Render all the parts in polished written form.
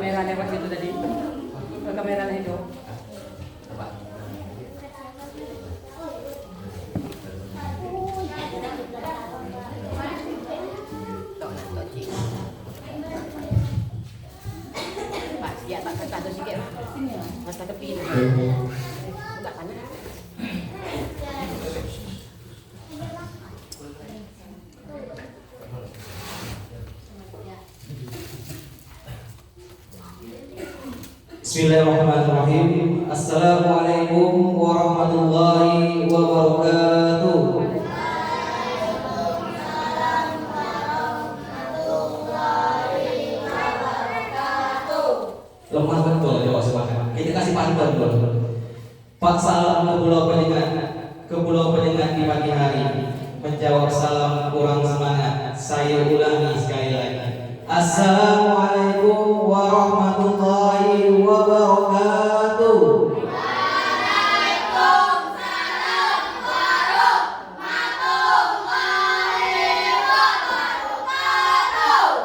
kamera lewat itu tadi. Kamera lah itu. Ya tak kata sikit. Masa tepi ni. Buka kan. Bismillahirrahmanirrahim. Assalamualaikum warahmatullahi wabarakatuh. Lemah betul jawab semangat. Kita kasih pantun dulu. Pak salam ke Pulau Penyengat di pagi hari. Menjawab salam kurang semangat. Saya ulangi sekali lagi. Assalamualaikum warahmatullahi wabarakatuh. Waalaikumsalam warahmatullahi wabarakatuh.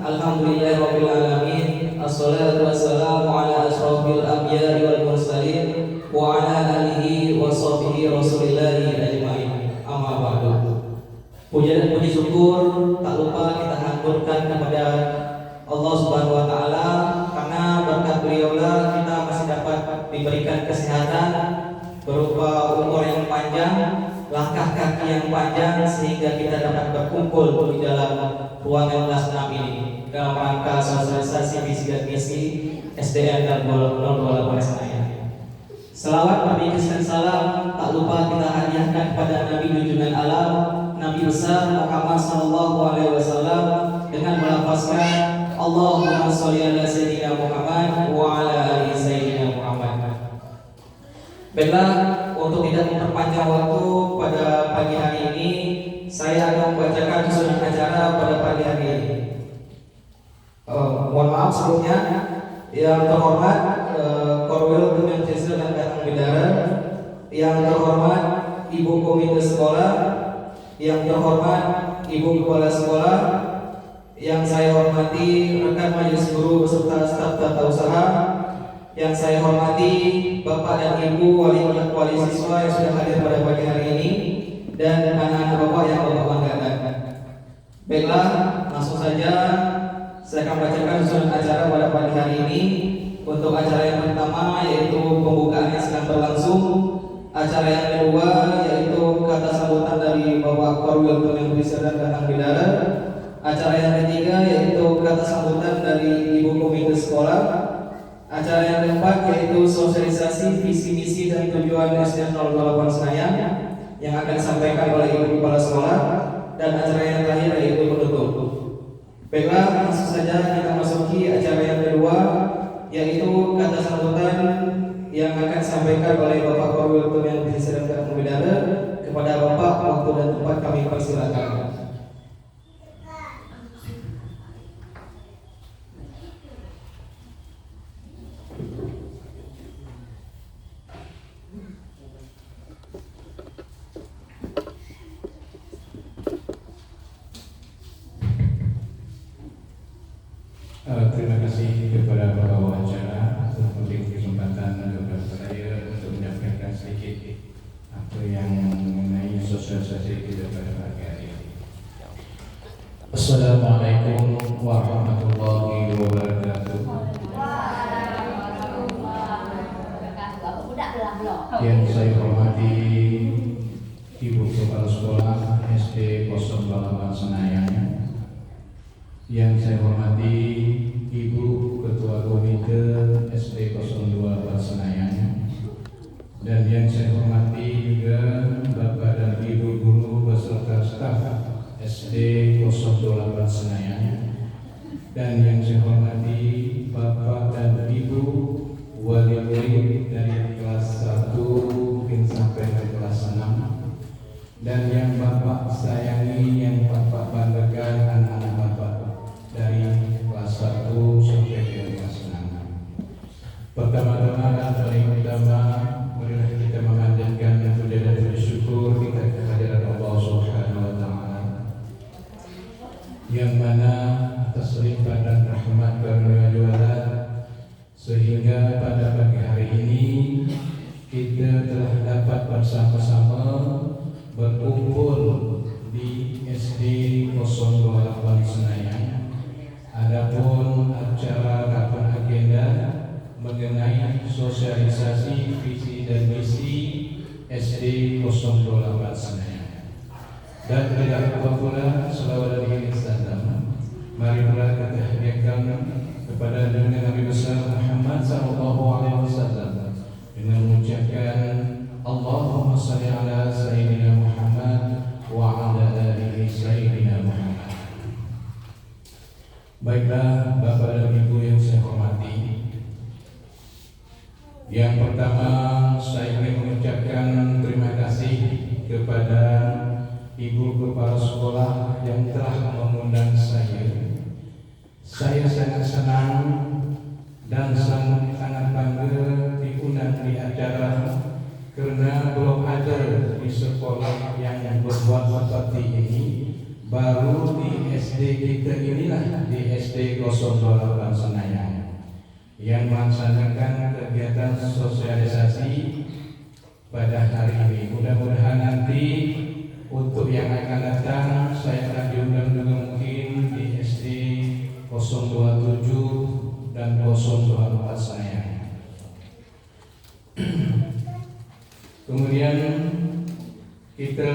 Alhamdulillah rabbil alamin. Assalatu wassalamu ala asyrafil anbiya'i wal mursalin wa ala alihi wa sahbihi rasulillahi ajmain. Amma ba'du. Puja dan puji syukur tak lupa kita haturkan kepada Allah Subhanahu wa taala, karena berkat beliaulah kita masih dapat diberikan kesehatan berupa umur yang panjang, langkah kaki yang panjang, sehingga kita dapat berkumpul di dalam ruangan kelas 6 ini dalam rangka sosialisasi visi dan misi SDN dan 028 Senayan. Selawat berbincang dan salam tak lupa kita hadiahkan kepada Nabi junjungan alam, Nabi besar Muhammad sallallahu alaihi wasallam, dengan melafazkan Allahumma sholli ala sayyidina Muhammad wa ala ali sayyidina Muhammad. Baiklah, untuk tidak memperpanjang waktu pada pagi hari ini, saya akan membacakan susunan acara pada pagi hari ini. Mohon maaf sebelumnya, yang terhormat Korwil Kementerian dan Datang Bidara, yang terhormat Ibu Komite Sekolah, yang terhormat Ibu Kepala Sekolah, yang saya hormati rekan majelis guru beserta staf tata usaha, yang saya hormati Bapak dan Ibu wali siswa yang sudah hadir pada pagi hari ini, dan anak-anak Bapak yang Bapak banggakan. Baiklah, langsung saja saya akan bacakan susunan acara pada pagi hari ini. Untuk acara yang pertama yaitu pembukaan yang sedang berlangsung. Acara yang kedua yaitu kata sambutan dari Bapak Korwil Kementerian dan Datang Bidara. Acara yang ketiga yaitu kata sambutan dari Ibu Komite Sekolah. Acara yang keempat yaitu sosialisasi visi misi dan tujuan SDN 028 Senayan yang akan disampaikan oleh Ibu Kepala Sekolah, dan acara yang terakhir yaitu penutup. Baiklah, langsung saja kita masuki acara yang kedua, yaitu kata sambutan yang akan disampaikan oleh Bapak Korwil Kementerian dan Datang Bidara. Kepada Bapak, waktu dan tempat kami persilakan. Terima kasih kepada Bapak Wawancara telah memberi kesempatan kepada saya untuk menyampaikan sedikit apa yang mengenai sosialisasi kita pada pagi hari ini. Assalamualaikum warahmatullahi wabarakatuh. Yang saya hormati Ibu Kepala Sekolah SD 08 Senayan, yang saya hormati Ibu Ketua Komite SD 02 Senayan, dan yang saya hormati juga Bapak dan Ibu guru beserta staf SD 08 Senayan, dan yang saya hormati Bapak dan Ibu wali murid dari kelas 1 mungkin sampai ke kelas 6, dan yang Bapak sayangi, yang Bapak banggakan anak-anak Bapak dari kelas 1 sampai ke kelas 6. Pertama-tama dan paling utama, marilah kita memanjatkan puja dan bersyukur kita kehadirat Allah Subhanahu wa taala dan tidak lupa pula selawat dari Islam. Mari pula kita hadiahkan kepada junjungan Nabi besar Muhammad sallallahu alaihi wasallam dengan mengucapkan Allahumma shalli ala sayyidina Muhammad wa ala alihi sayyidina Muhammad. Baiklah Bapak dan Ibu yang saya hormati, yang pertama saya ingin mengucapkan terima kasih kepada Ibu Kepala Sekolah yang telah mengundang saya. Saya sangat senang dan sangat bangga diundang di acara karena belum ada di sekolah yang berbuat seperti ini. Baru di SD kita inilah, di SD 08 Senayan, yang melaksanakan kegiatan sosialisasi pada hari ini. Mudah-mudahan nanti untuk yang akan datang saya akan diundang juga mungkin di SD 027 dan 024 saya. Kemudian kita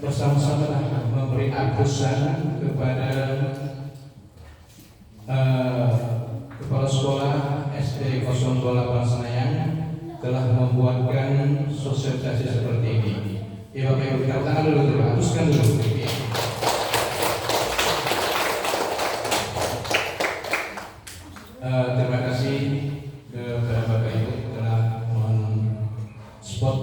bersama-sama memberi akusan kepada Kepala Sekolah SD 028 Senayan telah membuatkan sosialisasi seperti ini. Ya Bapak Ibu, kita tangan dulu, hapuskan dulu. Terima kasih kepada Bapak Ibu telah men-spot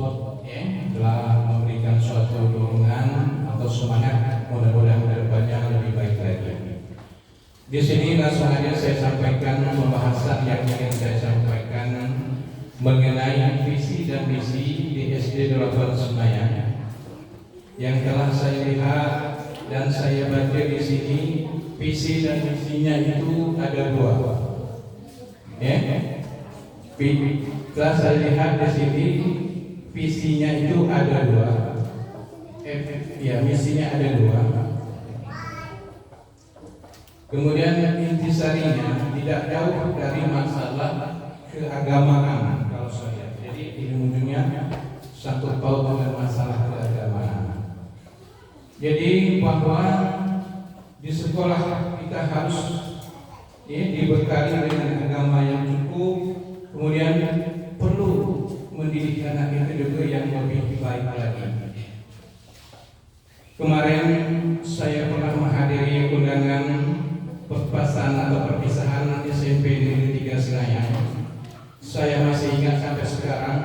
ya, telah memberikan suatu dorongan atau semangat, mudah-mudahan kedepannya lebih baik lagi. Di sini langsung aja saya sampaikan pembahasan yang ingin saya sampaikan mengenai visi dan misi di SD 8 Senayan. Yang telah saya lihat dan saya baca di sini, visi dan misinya itu ada dua. Ya, telah saya lihat di sini visinya itu ada dua. Ya, misinya ada dua. Kemudian intisarinya tidak jauh dari masalah keagamaan kalau saya. Jadi ini ujungnya satu paut dengan masalah keagamaan. Jadi bahwa di sekolah kita harus dibekali dengan agama yang cukup, kemudian perlu mendidik anak itu juga yang lebih baik lagi. Kemarin saya pernah menghadiri undangan perpasan atau perpisahan SMP Negeri 3 Senayan. Saya masih ingat sampai sekarang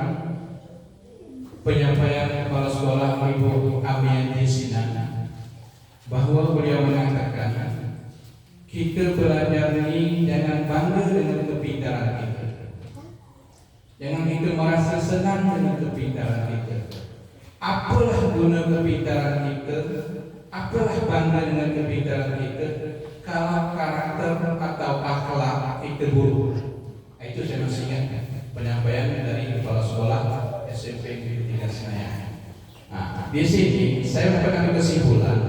penyampaian Kepala Sekolah Ibu Amianti Sinan, bahwa beliau mengatakan kita belajar ini jangan bangga dengan kepintaran kita, jangan kita merasa senang dengan kepintaran kita. Apalah guna kepintaran kita, apalah bangga dengan kepintaran kita kalau karakter atau akhlak kita buruk. Itu saya masih ingat penyampaian dari Kepala Sekolah SMP Negeri 3 Senayan. Nah, di sini saya mendapatkan kesimpulan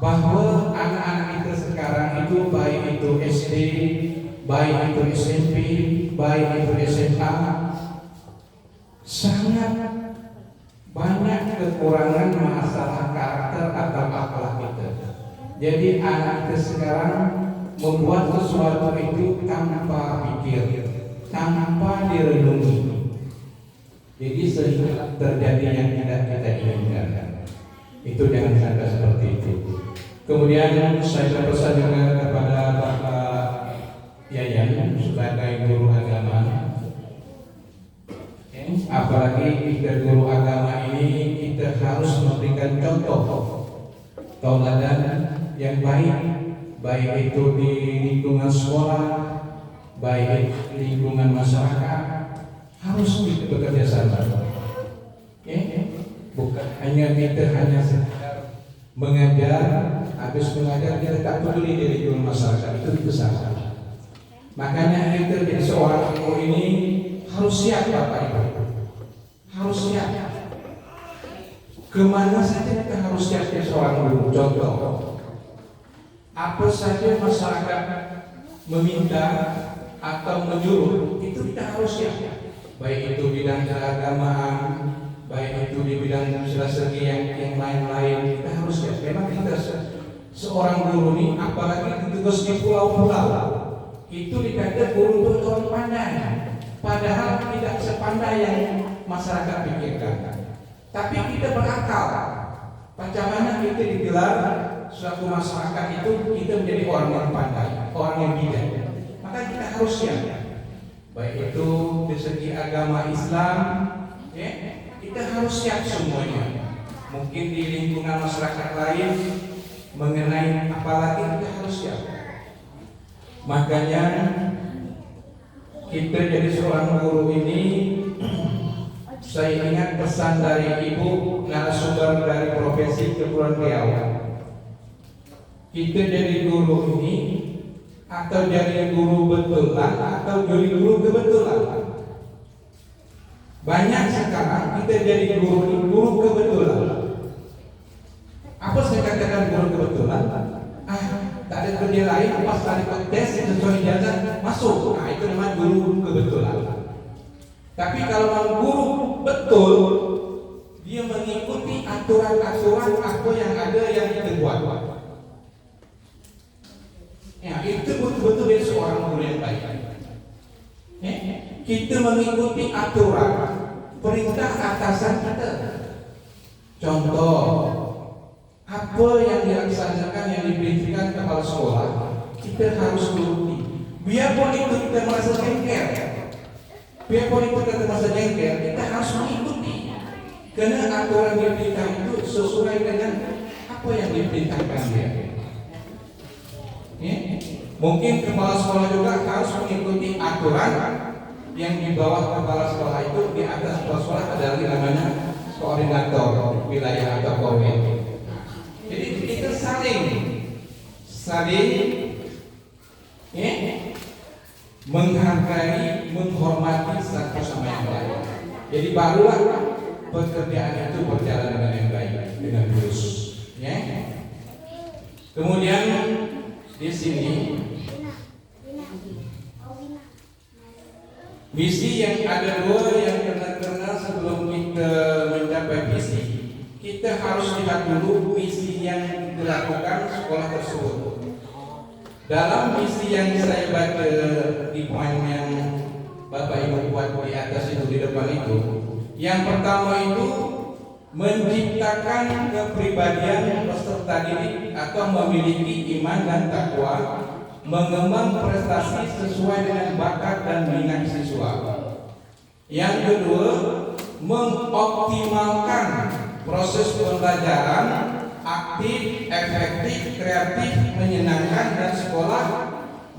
bahwa anak-anak kita sekarang itu, baik itu SD, baik itu SMP, baik itu SMA, sangat banyak kekurangan masalah karakter atau akhlak kita. Jadi anak kita sekarang membuat sesuatu itu tanpa pikir, tanpa direnungi. Jadi sehingga terjadi yang tidak kita inginkan. Itu jangan sampai seperti itu. Kemudian saya berpesan juga kepada Bapak Yayan sebagai guru agama. Apalagi kita guru agama ini, kita harus memberikan contoh tauladan yang baik, baik itu di lingkungan sekolah, baik lingkungan masyarakat, harus kita bekerja sama. Bukan hanya kita sekedar mengajar, habis mengajar kita tak peduli di lingkungan masyarakat, itu salah. Makanya kita jadi seorang guru ini harus siap, Bapak Ibu, harus siap. Kemana saja kita harus siap jadi seorang guru. Contoh, apa saja masyarakat meminta atau menyuruh, itu kita harus siap. Baik itu bidang keagamaan, baik itu di bidang strategi yang lain-lain. Kita harus ya, memang kita seorang guru nih, apalagi ditugas di pulau-pulau, itu dikatakan guru itu orang pandai, padahal tidak sepandai yang masyarakat pikirkan. Tapi kita berakal, bagaimana kita digelar suatu masyarakat itu kita menjadi orang yang pandai, orang yang bijak. Maka kita harus siap, baik itu di segi agama Islam, ya, kita harus siap semuanya. Mungkin di lingkungan masyarakat lain mengenai apalagi kita harus siap. Makanya kita jadi seorang guru ini, saya ingat pesan dari ibu narasumber dari Profesi Kepulauan Riau. Kita jadi guru ini atau jadi guru betulan atau jadi guru kebetulan. Banyak sekarang kita jadi guru kebetulan. Apa saya katakan guru kebetulan? Tak ada kerja lain, pas ada tes sesuai ijazah masuk. Nah itu namanya guru kebetulan. Tapi kalau mau guru betul, dia mengikuti aturan-aturan apa yang ada yang kita buat. Ya, itu betul-betul dia seorang guru yang baik. Ya, kita mengikuti aturan perintah atasan kita. Contoh, apa yang dilaksanakan yang diperintahkan kepala sekolah, kita harus turuti. Biarpun itu kita merasa jengkel, biarpun itu kita merasa jengkel, kita harus mengikuti. Karena aturan diperintah itu sesuai dengan apa yang diperintahkan dia. Ya? Mungkin kepala sekolah juga harus mengikuti aturan yang di bawah kepala sekolah itu. Di atas kepala sekolah ada lagi namanya koordinator wilayah atau korwil. Jadi kita saling ya, menghargai, menghormati satu sama yang lain. Jadi barulah pekerjaan itu berjalan dengan yang baik, dengan lurus. Ya. Kemudian di sini misi yang ada dua yang karena sebelum kita mencapai visi, kita harus lihat dulu misi yang dilakukan sekolah tersebut. Dalam misi yang saya baca di poin yang Bapak Ibu buat di atas itu, di depan itu, yang pertama itu menciptakan kepribadian peserta didik atau memiliki iman dan takwa, mengembang prestasi sesuai dengan bakat dan minat siswa. Yang kedua, mengoptimalkan proses pembelajaran aktif, efektif, kreatif, menyenangkan dan sekolah,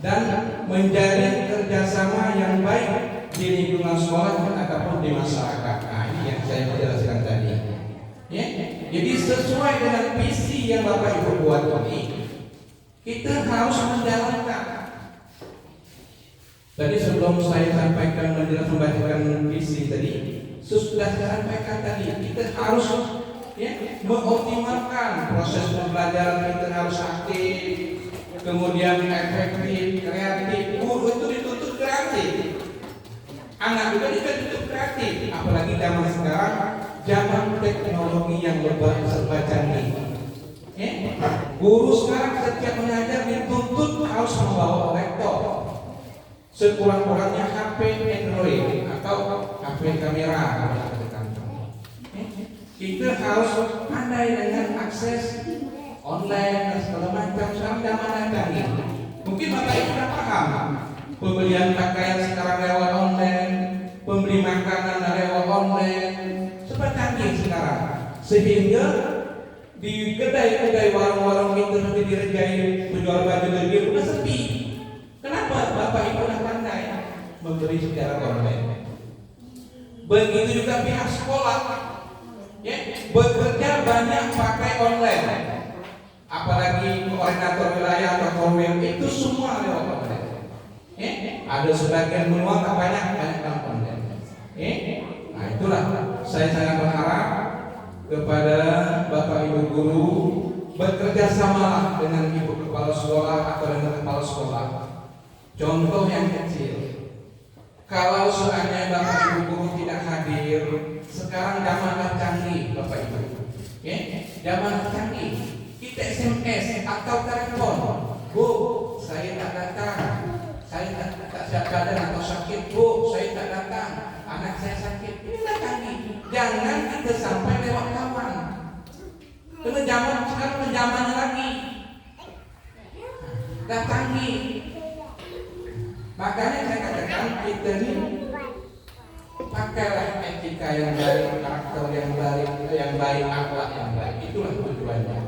dan menjalin kerjasama yang baik di lingkungan sekolah ataupun di masyarakat. Nah, ini yang saya jelaskan tadi. Ya, jadi sesuai dengan visi yang Bapak Ibu buat ini, kita harus menjalankan. Tadi sebelum saya sampaikan membacakan visi tadi, sudah saya sampaikan tadi, kita harus mengoptimalkan proses pembelajaran. Kita harus aktif, kemudian efektif, kreatif. Guru itu dituntut kreatif, anak juga dituntut kreatif. Apalagi zaman sekarang, zaman teknologi yang serba canggih. Guru sekarang setiap mengajar dituntut harus membawa laptop, sekurang-kurangnya HP Android atau HP kamera. Kita harus pandai dengan akses online dan segala macam. Sekarang zaman canggih. Mungkin Bapak Ibu sudah paham, pembelian pakaian sekarang lewat online, pembeli makanan lewat online, serba canggih sekarang. Sehingga di kedai-kedai warung-warung itu nanti direjai penjual baju lagi udah sepi. Kenapa? Bapak Ibu sudah pandai memberi secara online. Begitu juga pihak sekolah, ya, bekerja banyak pakai online. Apalagi koordinator wilayah atau korwil itu semua lewat online. Ada sebagian benua tak banyak online. Nah itulah saya sangat berharap kepada Bapak Ibu guru, bekerja samalah dengan ibu kepala sekolah atau dengan kepala sekolah. Contoh yang kecil, kalau seandainya Bapak Ibu guru tidak hadir, Sekarang zaman canggih, Bapak Ibu. Ya, zaman canggih. Kita SMS atau telepon. Bu, saya tak datang. Saya tak siap badan atau sakit. Bu, saya tak datang. Anak saya sakit. Ini canggih. Jangan kita sampai lewat kawan. Karena zaman sekarang zaman lagi. Datangi. Makanya saya katakan kita ini pakailah etika yang baik, karakter yang baik, akhlak yang baik. Itulah tujuannya.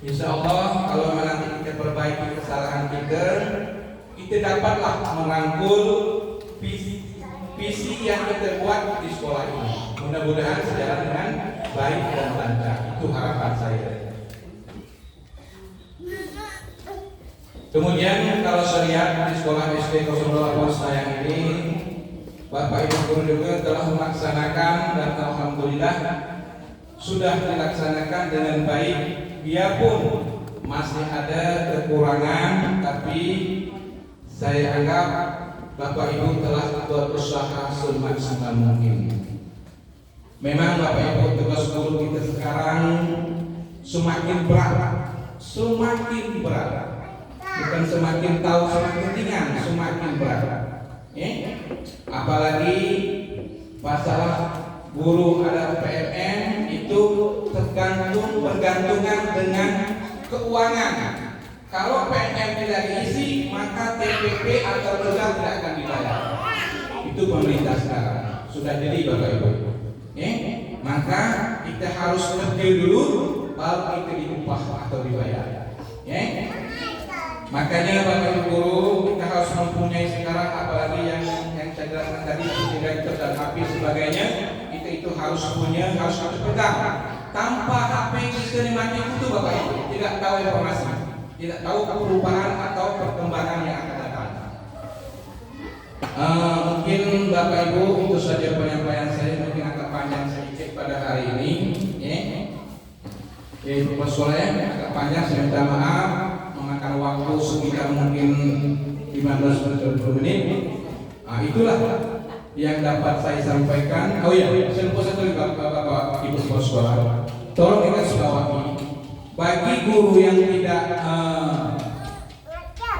Insya Allah kalau nanti kita perbaiki kesalahan kita dapatlah merangkul visi yang kita buat di sekolah ini. Mudah-mudahan sejalan dengan baik dan lancar. Itu harapan saya. Kemudian kalau saya lihat di sekolah SD 08 Senayan ini, Bapak Ibu guru juga telah melaksanakan dan alhamdulillah sudah dilaksanakan dengan baik. Biarpun masih ada kekurangan, tapi saya anggap Bapak Ibu telah berusaha semaksimal mungkin. Memang Bapak Ibu tugas guru kita sekarang semakin berat, bukan semakin tahu semakin ringan, semakin berat. Apalagi masalah guru ada PLN itu bergantungan dengan keuangan. Kalau PLN tidak diisi, maka TPP atau tugas tidak akan dibayar. Itu pemerintah sekarang sudah jadi Bapak Ibu. Maka kita harus kerja dulu, baru kita diupah atau dibayar. Makanya Bapak Ibu guru kita harus mempunyai sekarang, apalagi yang saya jelaskan tadi direktur dan HP sebagainya, kita itu harus kita pegang. Tanpa HP kita dimati itu Bapak Ibu tidak tahu informasi, tidak tahu perubahan atau perkembangan yang akan datang. Mungkin Bapak Ibu itu saja penyampaian saya, mungkin agak panjang sedikit pada hari ini. Ibu Sekolah agak panjang, saya minta maaf. Memakan waktu sekitar mungkin 15-20 menit. Itulah yang dapat saya sampaikan. Oh iya, saya lupa satu lagi Bapak Ibu sekolah. Tolong digaris bawahi bagi guru yang tidak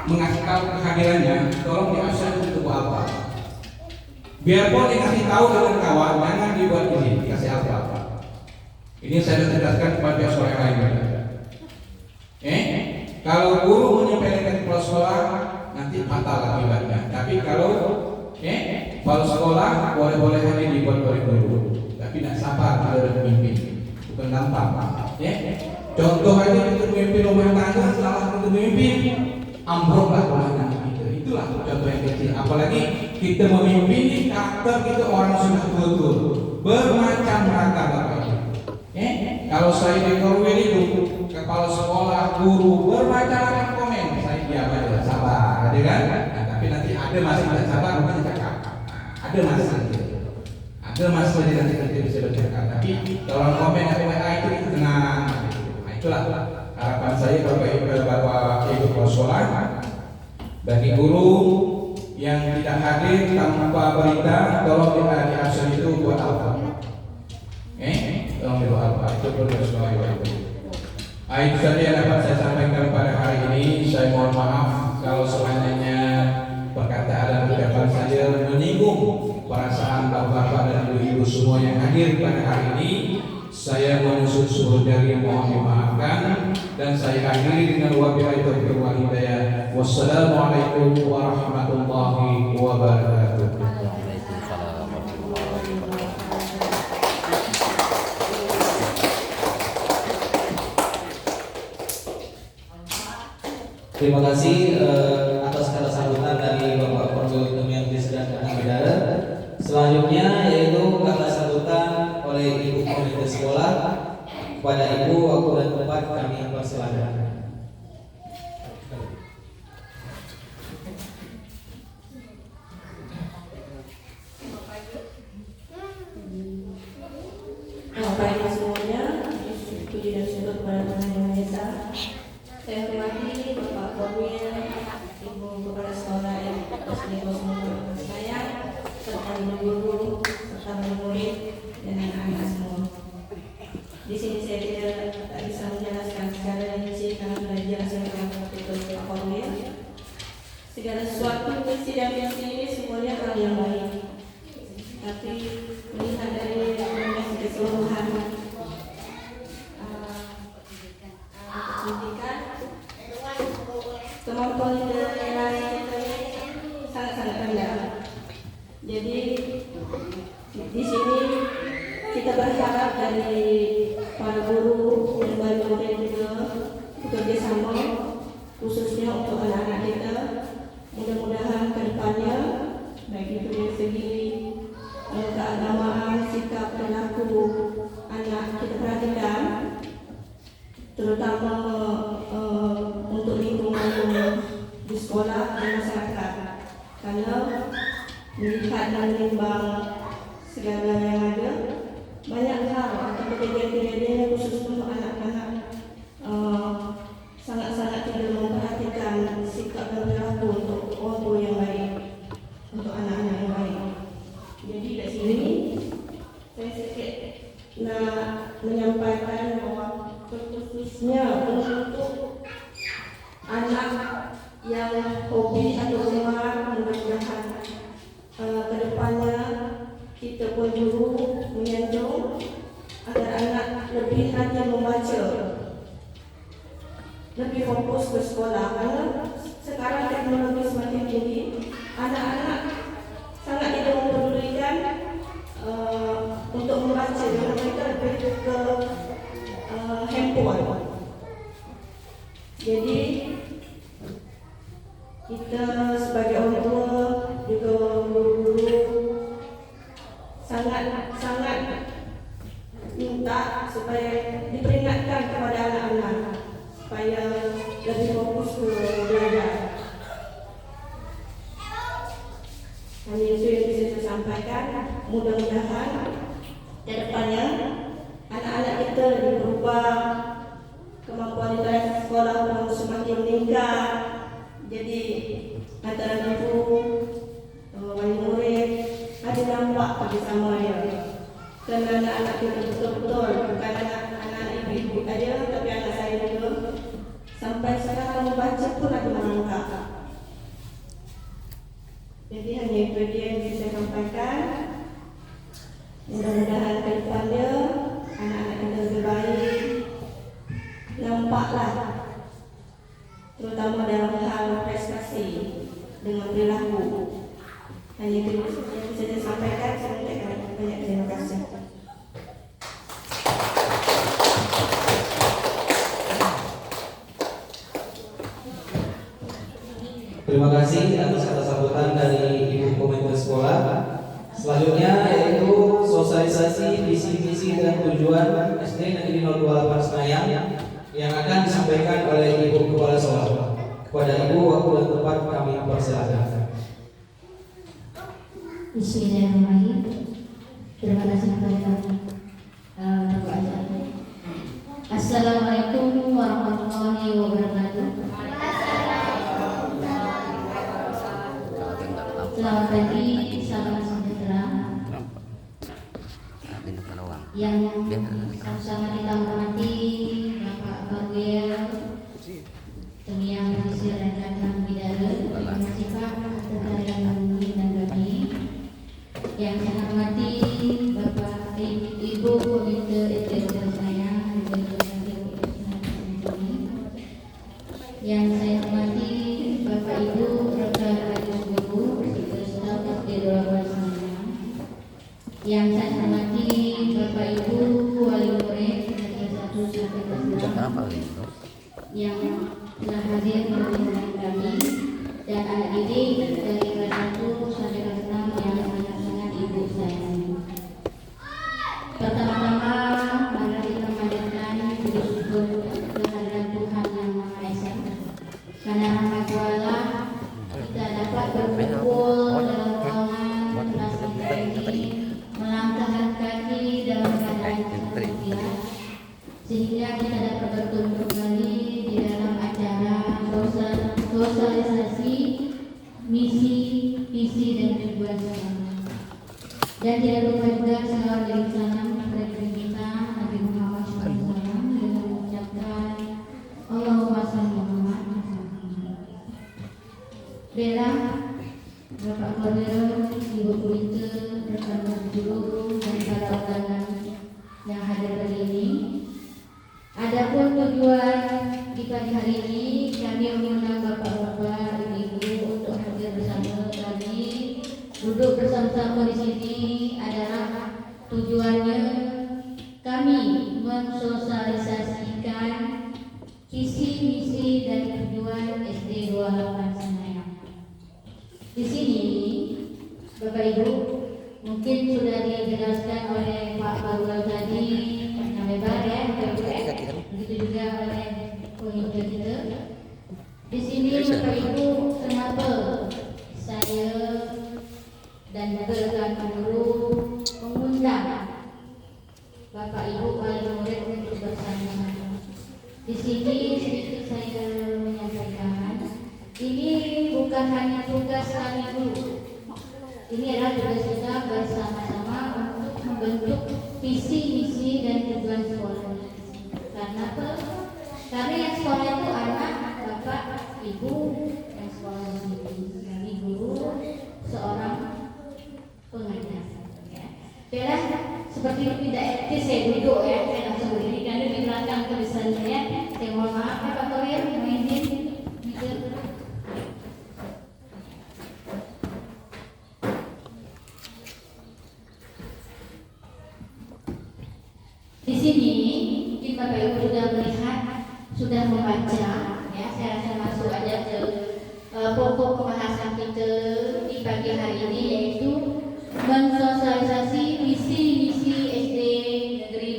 mengasih tahu kehadirannya, tolong diabsen untuk apa. Biarpun dikasih tahu dengan kawan, jangan dibuat ini dikasih apa. Ini saya tegaskan kepada sekolah lain. Kalau guru menyepelekan kepala sekolah, nanti fatal akibatnya. Tapi kalau kepala sekolah boleh-boleh hanya dibuat oleh guru, tapi tidak sabar pada pemimpin, bukan gampang. Contoh aja kita memimpin rumah tangga, salah kita memimpin, ambruklah rumah tangga kita. Itulah contoh yang kecil. Apalagi kita memimpin karakter kita orang sudah tua, bermacam ragam Bapak. Kalau saya di Korwil itu kepala sekolah, guru bermacam-macam komen, saya diam aja, sabar, ada kan? Tapi nanti ada masih tidak sabar, mungkin cakap. Ada masih nanti bisa bercakap. Tapi kalau komen atau WA itu tenang. Itulah harapan saya Bapak Ibu kepala sekolah. Bagi guru yang tidak hadir tanpa berita, tolong di absen itu buat apa? Tolong doa apa? Itu perlu semuanya. Itu saja yang dapat saya sampaikan pada hari ini. Saya mohon maaf kalau semuanya perkataan dan ucapan saya menyinggung perasaan bapak-bapak dan ibu-ibu semua yang hadir pada hari ini. Saya menusuk seluruh jari, mohon dimaafkan, dan saya akhiri dengan wabillahi taufiq wal hidayah. Wassalamualaikum warahmatullahi wabarakatuh. Terima kasih atas kata sambutan dari Bapak Korwil Kemendikbud dan Bidara. Selanjutnya yaitu kata sambutan oleh Ibu Komite Sekolah. Kepada Ibu, waktu dan tempat kami persilakan. Bapak Ibu semuanya, puji dan syukur kepada Tuhan Yang Maha Esa. Saya hormati Bapak Korwil, Ibu Kepala Sekolah SD 08 saya, serta Ibu Guru, serta murid saya tidak bisa menjelaskan secara rinci karena sudah dijelaskan oleh Ketua Korwil. Segala sesuatu misi dan misi ini semuanya hal yang baik. Tapi melihat dari keseluruhan pendidikan, kemampuan literasi kita sangat-sangat rendah. Jadi di sini kita berharap dari para guru dan wali murid juga bekerja sama, khususnya untuk anak-anak kita. Mudah-mudahan ke depannya baik itu dari segi keagamaan, sikap perilaku anak kita perhatikan, terutama untuk lingkungan di sekolah dan masyarakat, karena melihat dan menimbang segala yang ada, banyak hal atau kejadian-kejadian khusus untuk anak-anak sangat-sangat tidak memperhatikan sikap dan perilaku untuk orang tua yang baik, untuk anak-anak yang baik. Jadi dari sini saya sedikit nak menyampaikan bahwa khususnya untuk anak yang hobi atau gemar, mudah-mudahan ke depannya kita pun guru menyanjung agar anak lebih rajin membaca, lebih fokus ke sekolah, karena sekarang teknologi semakin tinggi, anak-anak sangat tidak mempedulikan untuk membaca, karena mereka lebih ke handphone. Jadi kita sebagai orang tua juga guru-guru sangat minta supaya diperingatkan kepada anak-anak supaya lebih fokus ke belajar. Hanya itu yang bisa saya sampaikan. Mudah-mudahan ke depannya anak-anak kita lebih berubah, kemampuan literasi sekolah pun semakin meningkat. Jadi antara ibu, wali murid ada dampak bersama dia. Kerana anak-anak kita betul-betul bukan anak-anak ibu-ibu aja, tapi anak saya juga sampai sekarang membaca pun ada merangkak. Jadi hanya itu dia yang bisa saya sampaikan. Mudah-mudahan ke depannya anak-anak kita lebih baik. Nampaklah, terutama dalam hal prestasi dengan perilaku. Hanya itu yang bisa saya sampaikan. Saya banyak terima kasih. Terima kasih atas kata sambutan dari Ibu Komite Sekolah. Selanjutnya yaitu sosialisasi visi misi dan tujuan SD Negeri 028 Senayan yang akan disampaikan oleh Ibu Kepala Sekolah. Kepada Ibu, waktu dan tempat kami persilakan. Bismillahirrahmanirrahim. Terima kasih kepada Bapak Ajar. Assalamualaikum warahmatullahi wabarakatuh. Selamat pagi, salam sejahtera. Yang sama-sama kita hormati Bapak Korwil, Temiang Hasil dan Kakang Bidara, terima kasih Pak atas kehadiran dan kami. Yang saya hormati Bapak Ibu Komite SD saya, yang saya hormati Bapak Ibu rekan guru staf SD 12 Senayan. Yang saya hormati Bapak Ibu wali murid dari 1 sampai kelas 6 yang telah hadir mendengarkan kami, dan anak didik dari kelas 1 sampai kelas 6 yang sangat-sangat ibu sayang. Pertama-tama mari kita panjatkan puji syukur kehadiran Tuhan Yang Maha Esa, karena rahmat Allah kita dapat berkumpul dalam ruangan terasa ini, melangkahkan kaki dalam keadaan sehat, sehingga kita dapat bertemu kembali di dalam acara sosialisasi misi, visi dan tujuan sekolah. Dan tidak lupa juga salawat dan salam kepada kita Nabi Muhammad SAW. Adapun tujuan di pagi hari ini kami mengundang bapak-bapak, ibu-ibu untuk hadir bersama kami. Duduk bersama-sama di sini adalah tujuannya kami mensosialisasikan visi, misi dan tujuan SD 28 Senayan. Di sini Bapak Ibu mungkin sudah dijelaskan oleh Pak Barul tadi yang lebar ya, begitu juga oleh pemimpin kita. Di sini Bapak Ibu, kenapa saya dan juga rekan guru mengundang Bapak Ibu wali murid untuk bersama-sama. Di sini sedikit saya menyampaikan, ini bukan hanya tugas kami guru. Ini adalah tugas kita bersama-sama untuk membentuk visi, misi dan tujuan sekolah. Karena apa? Karena yang sekolah itu anak, bapak, ibu yang sekolah di sini. Kami guru, seorang pengajar. Ya. Bila seperti itu tidak etis saya duduk ya, saya langsung berdiri karena di belakang tulisan saya. Saya mohon maaf ya Pak Korir, mohon izin. Di sini mungkin Bapak Ibu sudah melihat, sudah membaca ya. Saya rasa masuk aja ke pokok pembahasan kita di pagi hari ini, yaitu mensosialisasi visi misi SD Negeri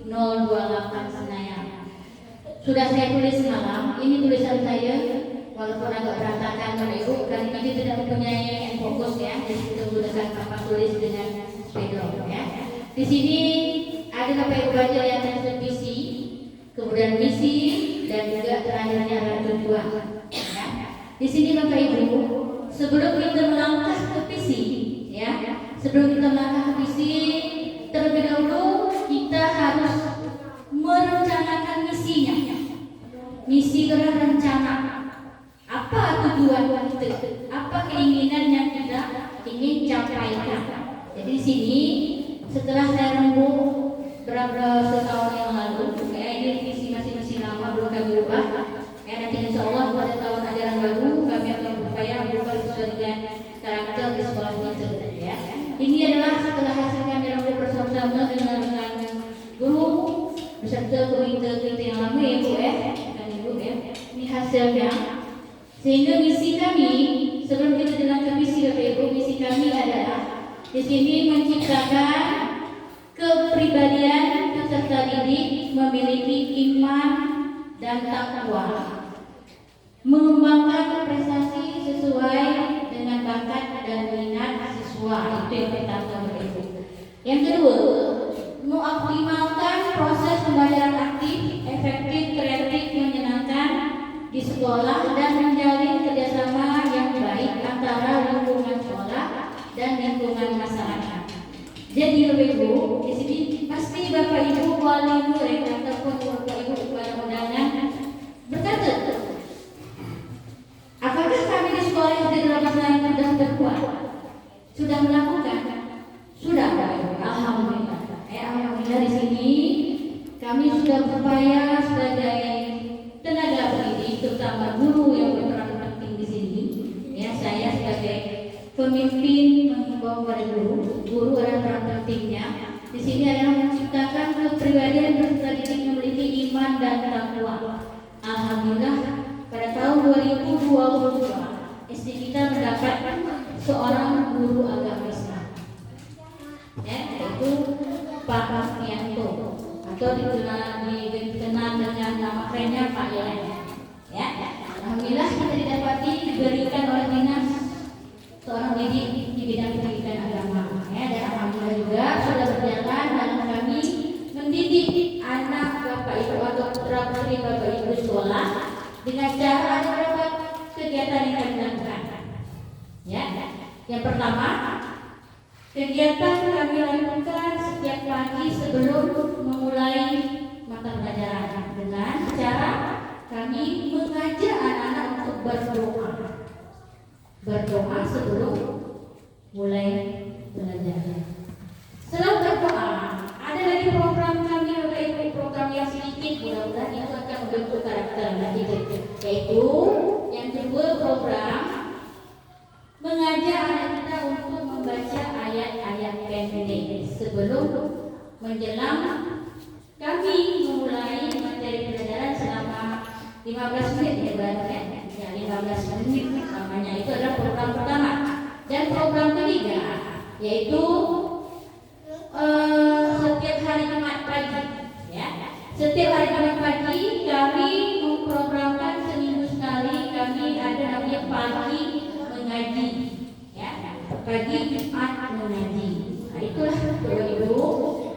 028 Senayan. Sudah saya tulis semalam, ini tulisan saya walaupun agak berantakan Bapak Ibu karena kita tidak mempunyai fokus ya, jadi kita menggunakan papan tulis dengan spidol ya. Di sini ada Bapak Ibu baca yang tertulis visi, kemudian misi dan juga terakhirnya adalah tujuan. Ya. Di sini Bapak Ibu, sebelum kita melangkah ke visi, ya, sebelum kita melangkah ke visi, terlebih dahulu kita harus merencanakan misinya. Misi adalah rencana. Apa tujuan kita? Apa keinginan yang kita ingin capaikan? Jadi di sini setelah saya rembuk beberapa setahun yang lalu, ya ini visi masing-masing lama belum kami ubah. Ya nanti insya Allah pada tahun ajaran baru kami akan berupaya berubah sesuai dengan karakter di sekolah kita. Ya. Ini adalah setelah hasil kami rembuk bersama-sama dengan guru beserta komite kita yang lama ya Bu ya, dan Ibu ya. Ini hasilnya. Sehingga misi kami sebelum kita jalan ke misi Bapak Ibu, misi kami adalah di sini menciptakan kepribadian peserta didik memiliki iman dan takwa, mengembangkan prestasi sesuai dengan bakat dan minat siswa. Itu yang pertama Bapak Ibu. Yang kedua, mengoptimalkan proses pembelajaran aktif, efektif, kreatif, menyenangkan di sekolah dan menjalin kerjasama yang baik antara lingkungan sekolah dan lingkungan masyarakat. Jadi Bapak Ibu, di sini pasti Bapak Ibu wali murid ataupun Bapak Ibu kepada undangan berkata, apakah kami di sekolah SD 28 Senayan sudah berbuat? Sudah melakukan? Sudah Bapak Ibu, alhamdulillah. Alhamdulillah di sini kami sudah berupaya sebagai tenaga pendidik, terutama guru yang berperan penting di sini. Ya, saya sebagai pemimpin menghimbau kepada guru adalah peran pentingnya. Di sini adalah menciptakan kepribadian peserta didik memiliki iman dan takwa. Alhamdulillah pada tahun 2022 SD kita mendapat seorang guru agama Islam. Ya, yaitu Pak Rafianto atau dikenal dengan nama kerennya Pak Yolen. Ya, alhamdulillah kita didapati diberikan oleh dinas seorang didik di bidang pendidikan agama. Ya, dan alhamdulillah juga sudah berjalan dalam kami mendidik anak Bapak Ibu atau putra putri Bapak Ibu sekolah dengan cara ada beberapa kegiatan yang kami lakukan. Ya, yang pertama kegiatan kami lakukan setiap pagi sebelum memulai mata pelajaran dengan cara kami mengajak anak-anak untuk berdoa sebelum mulai belajar. Setelah berdoa, ada lagi program kami, program yang sedikit mudah-mudahan itu akan membentuk karakter anak kita. Yaitu yang kedua, program mengajar anak kita untuk membaca ayat-ayat pendek sebelum menjelang kami memulai materi pelajaran selama 15 menit ya kan? Ya 15 menit namanya. Itu adalah program pertama. Dan program ketiga yaitu setiap hari Jumat pagi ya. Setiap hari Jumat pagi kami memprogramkan seminggu sekali kami ada namanya pagi mengaji ya. Pagi Jumat mengaji. Nah, itulah Bapak Ibu.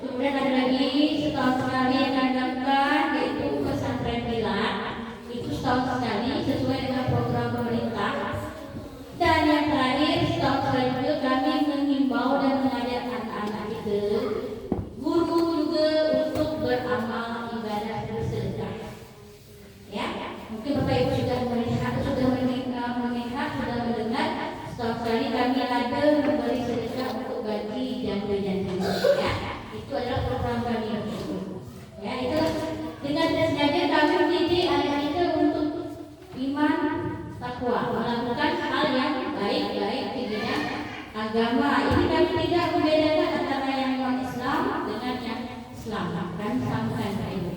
Kemudian ada lagi setahun sekali yang akan dilakukan yaitu pesantren kilat. Itu setahun sekali sesuai dengan program pemerintah. Dan yang terakhir setahun sekali juga kami mengimbau dan mengajak anak-anak kita, guru juga untuk beramal ibadah bersedekah. Ya, mungkin Bapak Ibu sudah melihat, sudah mendengar setahun sekali kami ada memberi sedekah untuk bagi janda-janda. Ya, itu adalah program kami. Ya, itu dengan sengaja kami mendidik anak kita untuk iman, takwa, melakukan hal yang baik-baik di bidang agama. Ini kami tidak membedakan antara yang non-Islam dengan yang Islam. Dan samakan Ibu.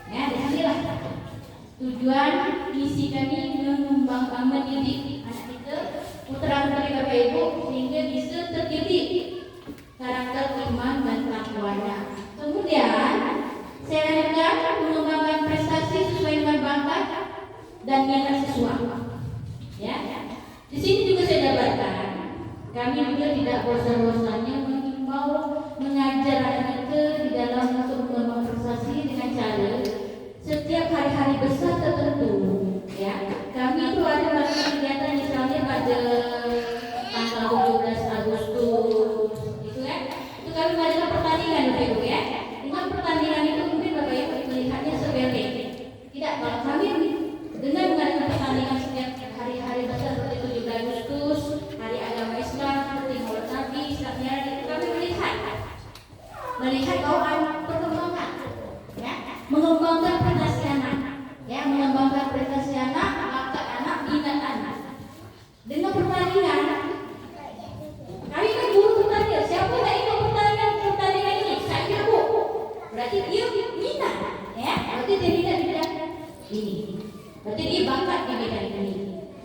Ya, disinilah tujuan misi kami mengembangkan mendidik anak kita putra-putri Bapak Ibu sehingga bisa terdidik karakter iman dan takwanya. Kemudian saya lanjutkan mengembangkan prestasi sesuai dengan bakat dan minat siswa. Ya, di sini juga saya dapatkan kami juga tidak bosan-bosannya mengimbau mengajar anak kita di dalam untuk mengembangkan prestasi dengan cara setiap hari-hari besar tertentu. Ya, kami itu ada melakukan kegiatan misalnya pada tanggal 17 Agustus, gitu ya. Itu kami mengadakan pertandingan Bapak Ibu ya. Dengan pertandingan itu mungkin Bapak Ibu melihatnya sepele. Tidak, kalau kami dengan mengadakan pertandingan setiap hari-hari besar seperti 17 Agustus, Hari Agama Islam, seperti Maulid Nabi, Islam Mi'raj, kami melihat bahwa perkembangan, ya, mengembangkan prestasi anak, ya, mengembangkan prestasi anak, bakat anak, minat anak. Dengan pertandingan, kami kan guru pertandingan, siapa yang ikut pertandingan ini? Saya Bu. Berarti dia minat, ya, berarti dia minat di bidang ini. Berarti dia bakat di bidang ini.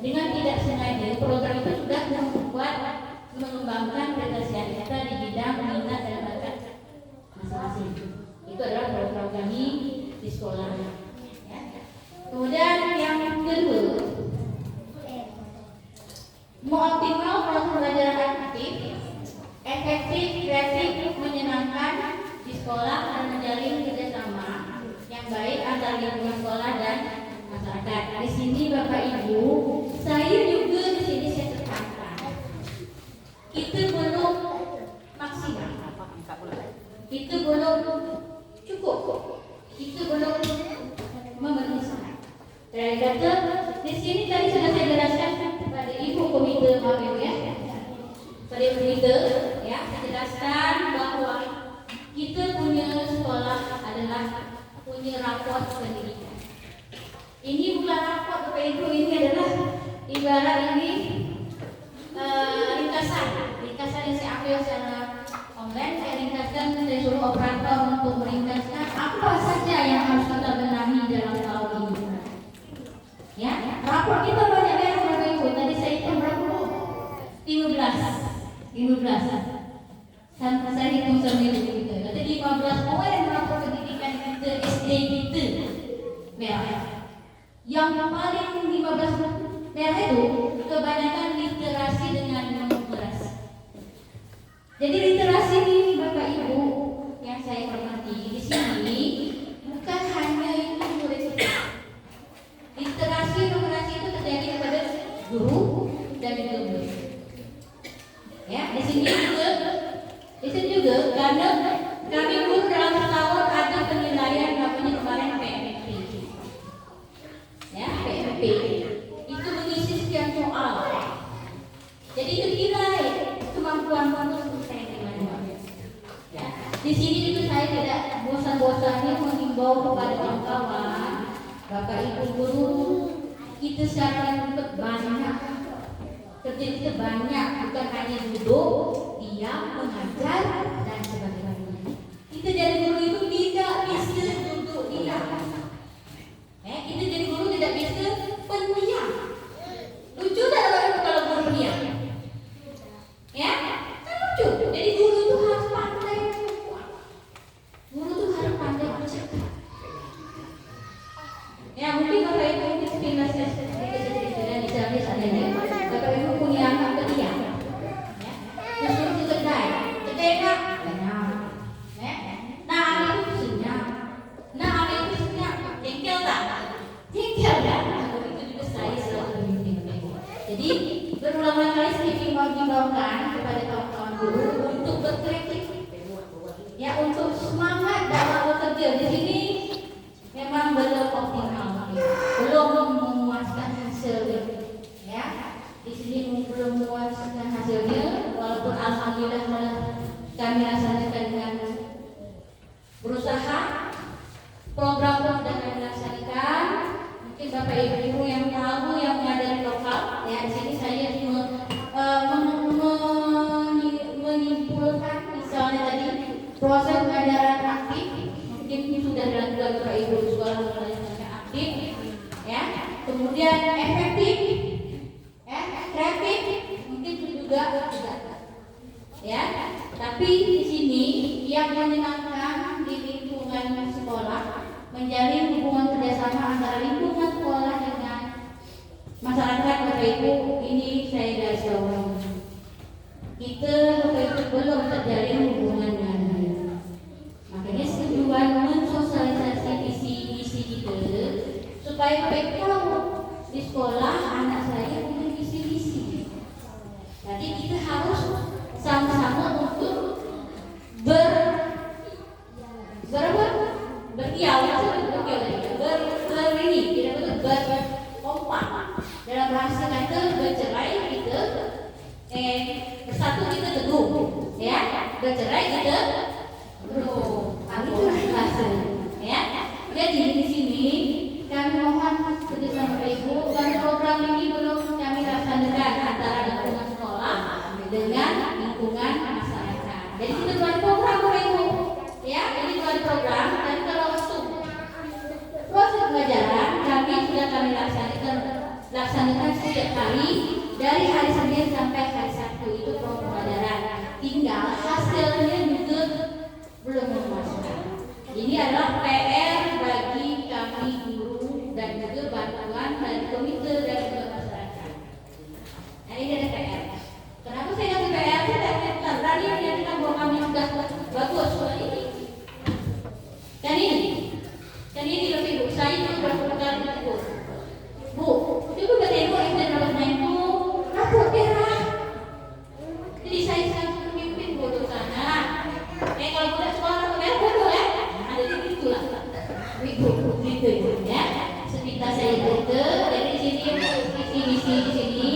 Dengan tidak sengaja program itu sudah membuat mengembangkan prestasi kita di bidang minat dan bakat masing-masing. Itu adalah program kami di sekolah. Ya. Kemudian yang kedua, mengoptimal proses pembelajaran aktif, efektif, kreatif, menyenangkan di sekolah dan menjalin kerjasama yang baik antara lingkungan sekolah dan masyarakat. Di sini Bapak Ibu, saya juga di sini saya tekankan, kita belum maksimal, kita belum cukup, kita belum memenuhi syarat. Dari kata di sini tadi sudah saya jelaskan kepada Ibu Komite Bapak Ibu ya, pada Ibu Komite ya, saya jelaskan bahwa kita punya sekolah adalah punya rapor pendidikan. Ini bukan rapor Bapak Ibu, ini adalah ibarat ini ringkasan yang saya ambil secara online. Saya ringkaskan, saya suruh operator untuk meringkaskan apa saja yang harus kita benahi dalam tahun ini. Ya, rapor kita banyak merah Bapak Ibu. Tadi saya hitung berapa? 15. Sampai saya hitung sendiri kita. Jadi 15 poin rapor pendidikan kita SD kita merah. Yang paling 15 merah itu kebanyakan literasi dengan numerasi. Jadi literasi ini Bapak Ibu yang saya hormati di sini bukan hanya itu murid kita. Literasi numerasi itu terjadi kepada guru dan guru. Ya, di sini juga karena kami guru dalam setahun ada penilaian namanya kemarin PMP. Ya, PMP itu mengisi sekian soal. Jadi itu nilai kemampuan manusia saya gimana. Ya, di sini juga saya tidak kita sekarang dapat banyak, kerja kita banyak, bukan hanya duduk, diam, mengajar dan sebagainya. Kita jadi guru itu tidak bisa duduk diam. Kita jadi guru tidak bisa pendiam. Lucu tak kalau guru pendiam? Ya, kan lucu. Jadi guru itu harus pandai berbuat. Guru itu harus pandai bercakap. Ya, mungkin Bapak Ibu mungkin sepintas dan misalnya seandainya Bapak Ibu punya anak pendiam. Ya, terus itu kedai nak, benar. Nah, itu senyap. Nah, itu senyap. Jengkel tak? Jengkel tak? Itu juga saya selalu membimbing. Jadi berulang-ulang kali saya himbaukan kepada kawan-kawan guru untuk berkreatif, ya, untuk semangat dalam bekerja. Di sini memang belum optimal, belum memuaskan hasilnya, ya. Di sini belum memuaskan hasilnya, walaupun alhamdulillah kami laksanakan dengan berusaha. Program sudah kami laksanakan. Mungkin Bapak Ibu yang tahu yang ada di lokal, ya, di sini saya menyimpulkan misalnya tadi proses pengajaran aktif mungkin sudah dilakukan Bapak Ibu di sekolah yang aktif, ya. Kemudian efektif, ya, kreatif mungkin juga ya. Tapi di sini yang menyenangkan di lingkungan sekolah menjalin hubungan kerjasama antara lingkungan sekolah dengan masyarakat. Bapak Ibu, ini saya garis bawahi. Kita Bapak Ibu belum terjalin hubungan dengan baik. Makanya tujuan mensosialisasi visi-misi kita supaya Bapak Ibu tahu di sekolah anak saya punya visi-misi. Jadi kita harus sama-sama untuk berkompak. Dalam bahasa kata bercerai kita bersatu kita teguh, ya. Bercerai kita itu bahasa, ya. Jadi di sini kami mohon kerjasama Ibu dan program ini belum kami laksanakan antara lingkungan sekolah dengan lingkungan masyarakat. Jadi kita buat program Ibu, ya. Jadi buat program dan kalau waktu proses pengajaran kami laksanakan setiap hari dari hari Senin sampai hari Sabtu itu program pengajaran. Tinggal hasilnya juga belum memuaskan. Ini adalah PR bagi kami guru dan juga bantuan dari komite dan juga masyarakat. Nah, ini ada PR. Kenapa saya kasih PR? Saya tidak berani menyatakan bahwa kami sudah bagus soal ini. Dan ini lebih Bu, saya itu berapa kali Bu. Bu, itu udah tengok SD 12 itu rapor merah. Jadi saya selalu memimpin Bu ke sana. Kalau budak sekolah merah bodoh ya. Ada di situ lah. Ibu, gitu ya. Sepintas saya itu dari sini misi di sini.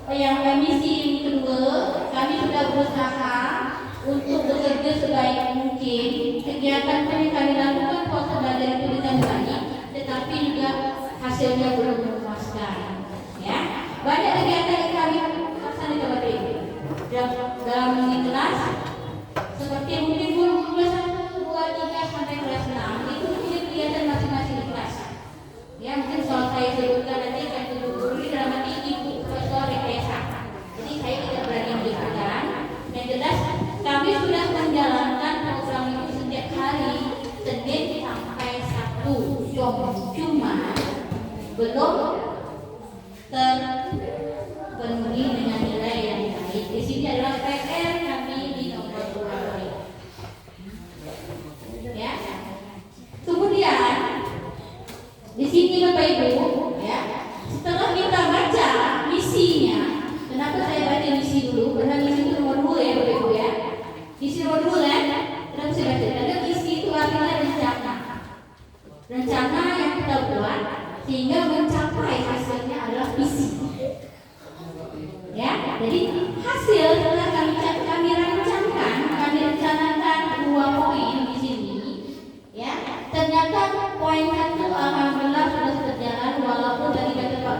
Yang misi yang kedua, kami sudah berusaha untuk bekerja sebaik mungkin. Kegiatan yang kami lakukan proses belajar itu dengan baik, tetapi juga hasilnya belum memuaskan. Ya, banyak kegiatan yang kami laksanakan Bapak Ibu dalam kelas, seperti mungkin guru kelas 1, 2, 3 sampai kelas 6 itu punya kegiatan masing-masing di kelas. Ya, mungkin soal saya sebutkan nanti akan guru dalam arti ibu profesor rekayasa. Jadi saya tidak berani menyebutkan. Yang jelas kami sudah menjalankan program itu setiap hari Senin sampai Sabtu. Cuma belum terpenuhi dengan nilai yang baik. Di sini adalah PR kami di nomor 2. Ya. Kemudian di sini Bapak Ibu, ya, setelah kita baca misinya, kenapa saya baca misi dulu? Karena misi itu nomor 2 ya Bapak Ibu ya. Misi nomor 2 ya. Kenapa saya baca? Karena misi itu artinya rencana. Rencana yang kita buat sehingga mencapai hasilnya adalah visi. Ya, jadi hasil setelah kami rencanakan 2 poin di sini. Ya, ternyata poin 1 alhamdulillah sudah berjalan walaupun dari kata Pak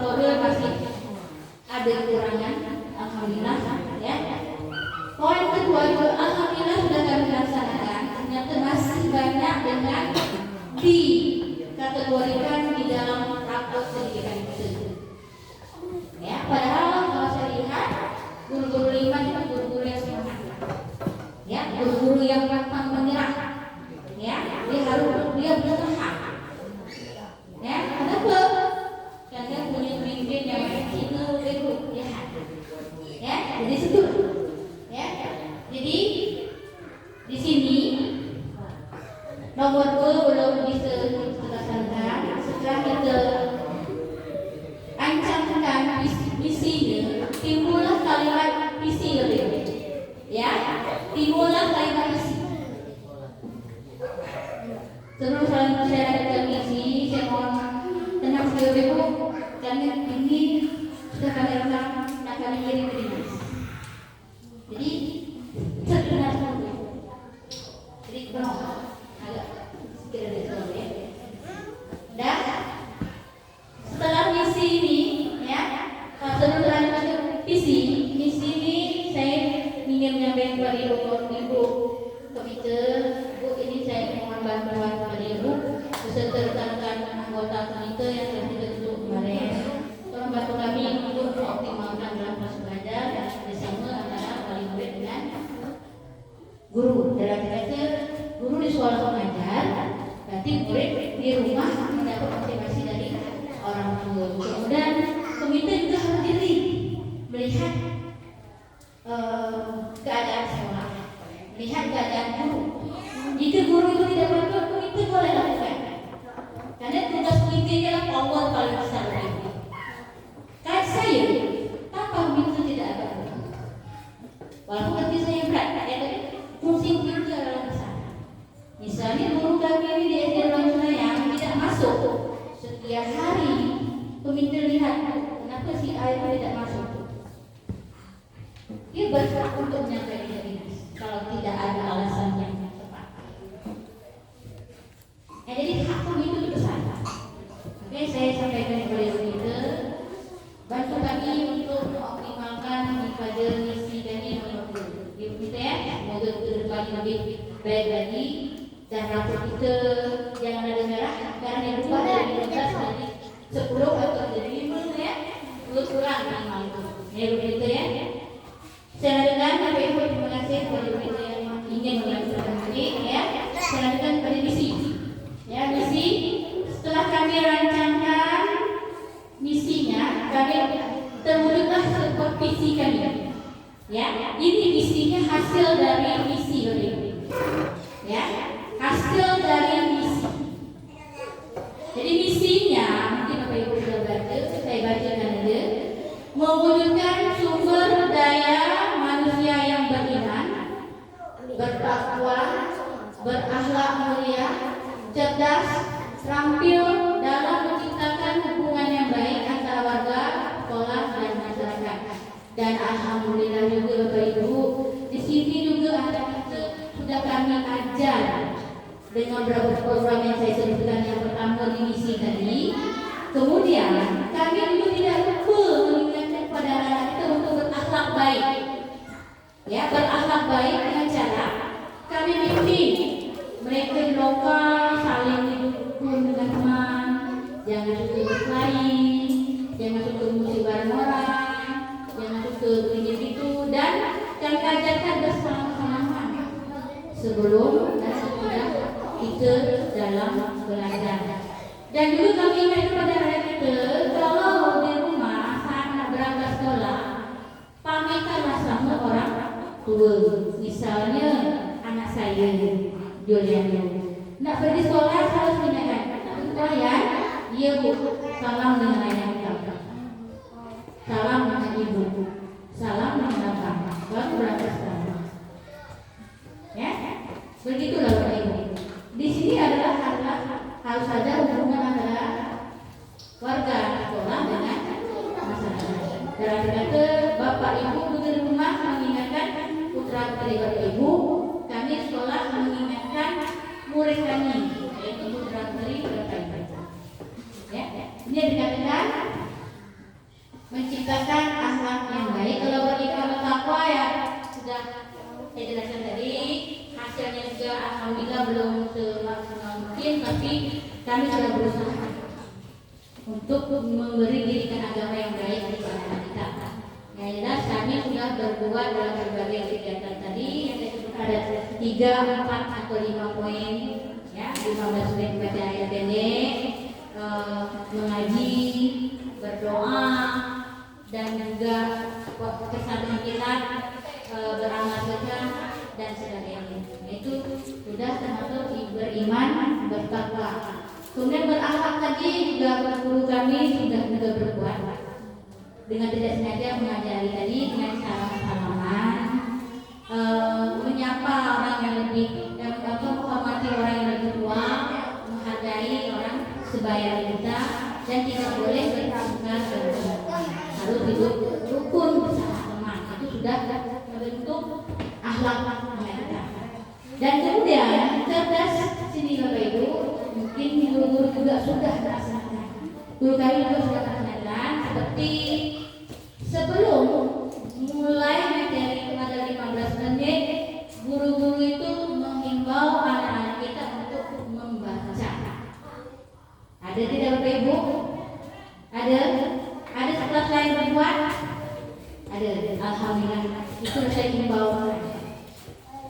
dikategorikan di dalam rapor pendidikan itu. Ya, padahal kalau saya lihat guru-guru 5 itu guru-guru yang semangat. Ya, guru-guru yang pantang menyerah. Ya, dia berusaha. Ya, kenapa? Karena punya pemimpin yang itu ya. Ya, jadi situ. Ya, jadi di sini nomor 2 belum bisa dilaksanakan. Setelah kita ancangkan misinya, timbullah kalimat visi lebih. Ya, timbullah kalimat visi. Terus saya ada misi, saya mohon tenang sekali Bu, karena ini sudah kami rekam, kami kirim ke dinas. Jadi sederhana. Jadi kalau agak sedikit ada ya. Dan setelah misi ini, ya, sebelum lanjut misi ini saya ingin menyampaikan kepada ibu komite. Bu, ini saya mohon bantuan kepada ibu beserta rekan-rekan anggota komite yang telah dibentuk kemarin. Tolong bantu kami untuk mengoptimalkan dalam proses belajar dan bersama antara wali murid dengan guru. Dalam kata guru di sekolah mengajar, berarti murid di rumah mendapat motivasi dari orang tua. Kemudian komite juga harus diri melihat keadaan sekolah, melihat keadaan guru. Jika guru itu tidak berbuat, komite boleh lakukan. Karena tugas komite adalah power paling besar itu. Kan saya tanpa komite tidak ada. Walaupun tadi saya berat, fungsi komite adalah besar. Misalnya guru kami ini di SD Senayan tidak masuk, setiap hari komite lihat kenapa si A itu tidak masuk. Dia berhak untuk menyampaikan ke dinas kalau tidak ada alasan yang tepat. Jadi hak komite itu besar. Oke, saya sampaikan kepada komite, bantu kami untuk mengoptimalkan pada misi dan nomor 2. Di komite ya, semoga ke depan lebih baik lagi. Dan rapor kita jangan ada merah karena yang lupa dari 15 jadi 10 atau jadi 5 ya, kurang minimal itu. Ya begitu ya. Saya lanjutkan Bapak Ibu, terima kasih kepada kita yang ingin melaksanakan ini ya. Saya lanjutkan pada misi. Ya, misi setelah kami rancangkan misinya, kami terwujudlah sebuah visi kami. Ya, ini visinya hasil dari misi ya. Hasil dari misi. Jadi misinya mungkin Bapak Ibu sudah baca, saya bacakan aja. Mewujudkan sumber daya manusia yang beriman, bertakwa, berakhlak mulia, cerdas, terampil dalam menciptakan hubungan yang baik antara warga, sekolah dan masyarakat. Dan alhamdulillah juga Bapak Ibu, di sini juga ada sudah kami ajar dengan beberapa program yang saya sebutkan yang pertama di misi tadi. Kemudian kami juga tidak lupa mengingatkan kepada anak-anak kita untuk berakhlak baik. Ya, berakhlak baik dengan cara kami bimbing mereka di lokal saling rukun dengan teman, jangan suka berkelahi, jangan suka musuh bareng orang, jangan suka begini itu, dan kami ajarkan bersama-sama sebelum dan sesudah kita dalam belajar. Dan juga kami ingat kepada anak kita, kalau di rumah saat anak berangkat sekolah, pamitkanlah sama orang tua. Misalnya anak saya, Juliano, nak pergi sekolah harus mengingatkan, ya, iya Bu, salam dengan ayah kita, salam dengan ibu, salam dengan bapak, baru berangkat sekolah. Ya, begitulah Bapak Ibu. Di sini adalah harus ada hubungan antara warga sekolah dengan masyarakat. Berarti kata Bapak Ibu di rumah mengingatkan putra putri Bapak Ibu, kami sekolah mengingatkan murid kami, yaitu putra putri Bapak Ibu. Ya, ini dikatakan menciptakan akhlak yang baik. Kalau bagi kalau takwa ya sudah saya jelaskan tadi, hasilnya juga alhamdulillah belum semaksimal mungkin, tapi kami sudah berusaha. untuk memberi didikan agama yang baik kepada anak kita. Yang jelas kami sudah berbuat dalam berbagai kegiatan tadi yang saya sebut ada 3, 4 atau 5 poin, ya, 15 menit baca ayat pendek, mengaji, berdoa, dan juga kesabaran kita, beramal sedekah dan sebagainya. Itu sudah termasuk beriman, bertakwa. Kemudian berakhlak tadi juga guru kami sudah juga berbuat dengan tidak sengaja mengajari tadi dengan salaman, menyapa orang yang lebih, menghormati orang yang lebih tua, menghargai orang sebaya kita, dan tidak boleh bertengkar dengan harus hidup rukun bersama teman. Itu sudah membentuk akhlak mereka. Dan kemudian cerdas sini Bapak Ibu, mungkin guru-guru juga sudah melaksanakan. Guru kami juga sudah melaksanakan seperti sebelum mulai materi ada 15 menit, guru-guru itu menghimbau anak-anak kita untuk membaca. Ada tidak Bapak Ibu? Ada? Ada setelah saya berbuat? Ada. Alhamdulillah. Itu saya himbau.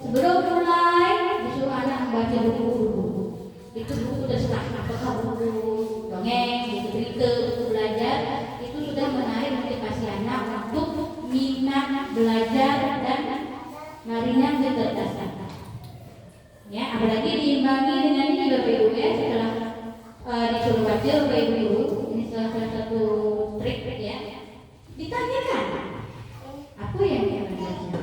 Sebelum mulai disuruh anak membaca buku-buku. Itu buku terserah apakah buku dongeng, buku berita, buku belajar. Itu sudah menarik motivasi anak untuk minat belajar dan larinya kecerdasan. Ya, apalagi diimbangi dengan ini Bapak Ibu ya, setelah disuruh baca Bapak Ibu, ini salah satu trik ya. Ditanyakan apa yang dia baca.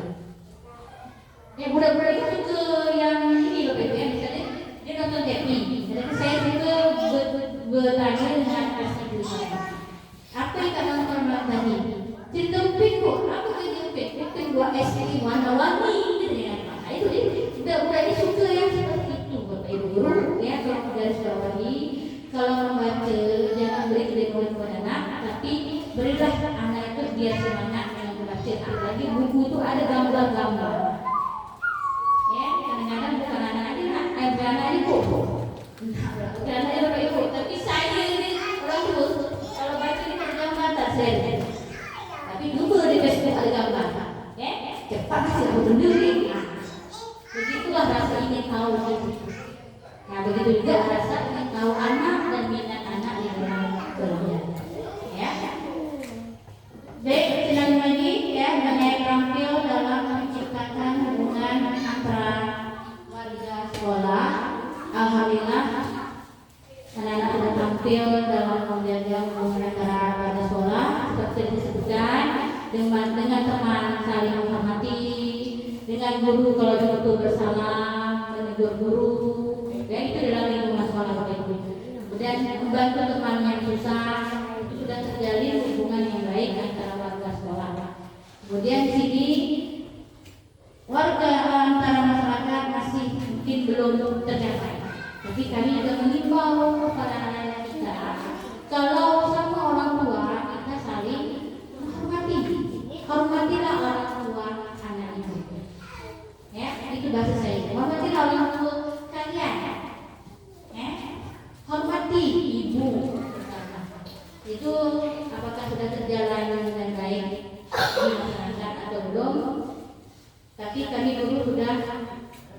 Ya budak-budak itu suka yang ini Bapak Ibu ya, misalnya dia nonton TV. Jadi saya suka bertanya dengan pasti guru saya. Apa yang kamu nonton tadi? Cerita Upin kok? Apa cerita Upin? Upin buat SD warna-warni. Itu dia. Budak-budak ini suka yang seperti itu Bapak Ibu guru ya. Kalau garis bawahi, kalau membaca jangan beri kedengaran kepada anak, tapi berilah anak itu biar semangat dengan membaca. Apalagi buku itu ada gambar-gambar. Ya, kadang-kadang bukan anak aja nak, anak ibu. Bukan anak Bapak Ibu, tapi saya ini orang tua kalau baca ini ada gambar tak saya. Tapi lupa di Facebook ada gambar. Ya, cepat sih aku sendiri. Begitulah rasa ingin tahu itu. Nah, begitu juga rasa ingin tahu anak dan minat anak di dalam belajar. Ya. Baik, silakan lagi ya, mengenai terampil dalam menciptakan hubungan antara warga sekolah. Alhamdulillah, anak-anak sudah tampil dalam menjaga hubungan antara warga sekolah seperti disebutkan dengan teman saling menghormati, dengan guru kalau betul bersalah, menegur guru. Ya, itu dalam lingkungan sekolah Bapak Ibu. Dan membantu teman yang susah, itu sudah terjalin hubungan yang baik antara warga sekolah. Kemudian di sini warga antara masyarakat masih mungkin belum tercapai. Tapi kami juga mengimbau kepada anak-anak kita, kalau sama orang tua kita saling menghormati. Hormatilah orang tua anak itu. Ya, itu bahasa saya. Hormatilah orang tua kalian. Ya, hormati ibu. Itu apakah sudah terjalan dengan baik di masyarakat atau belum? Tapi kami dulu sudah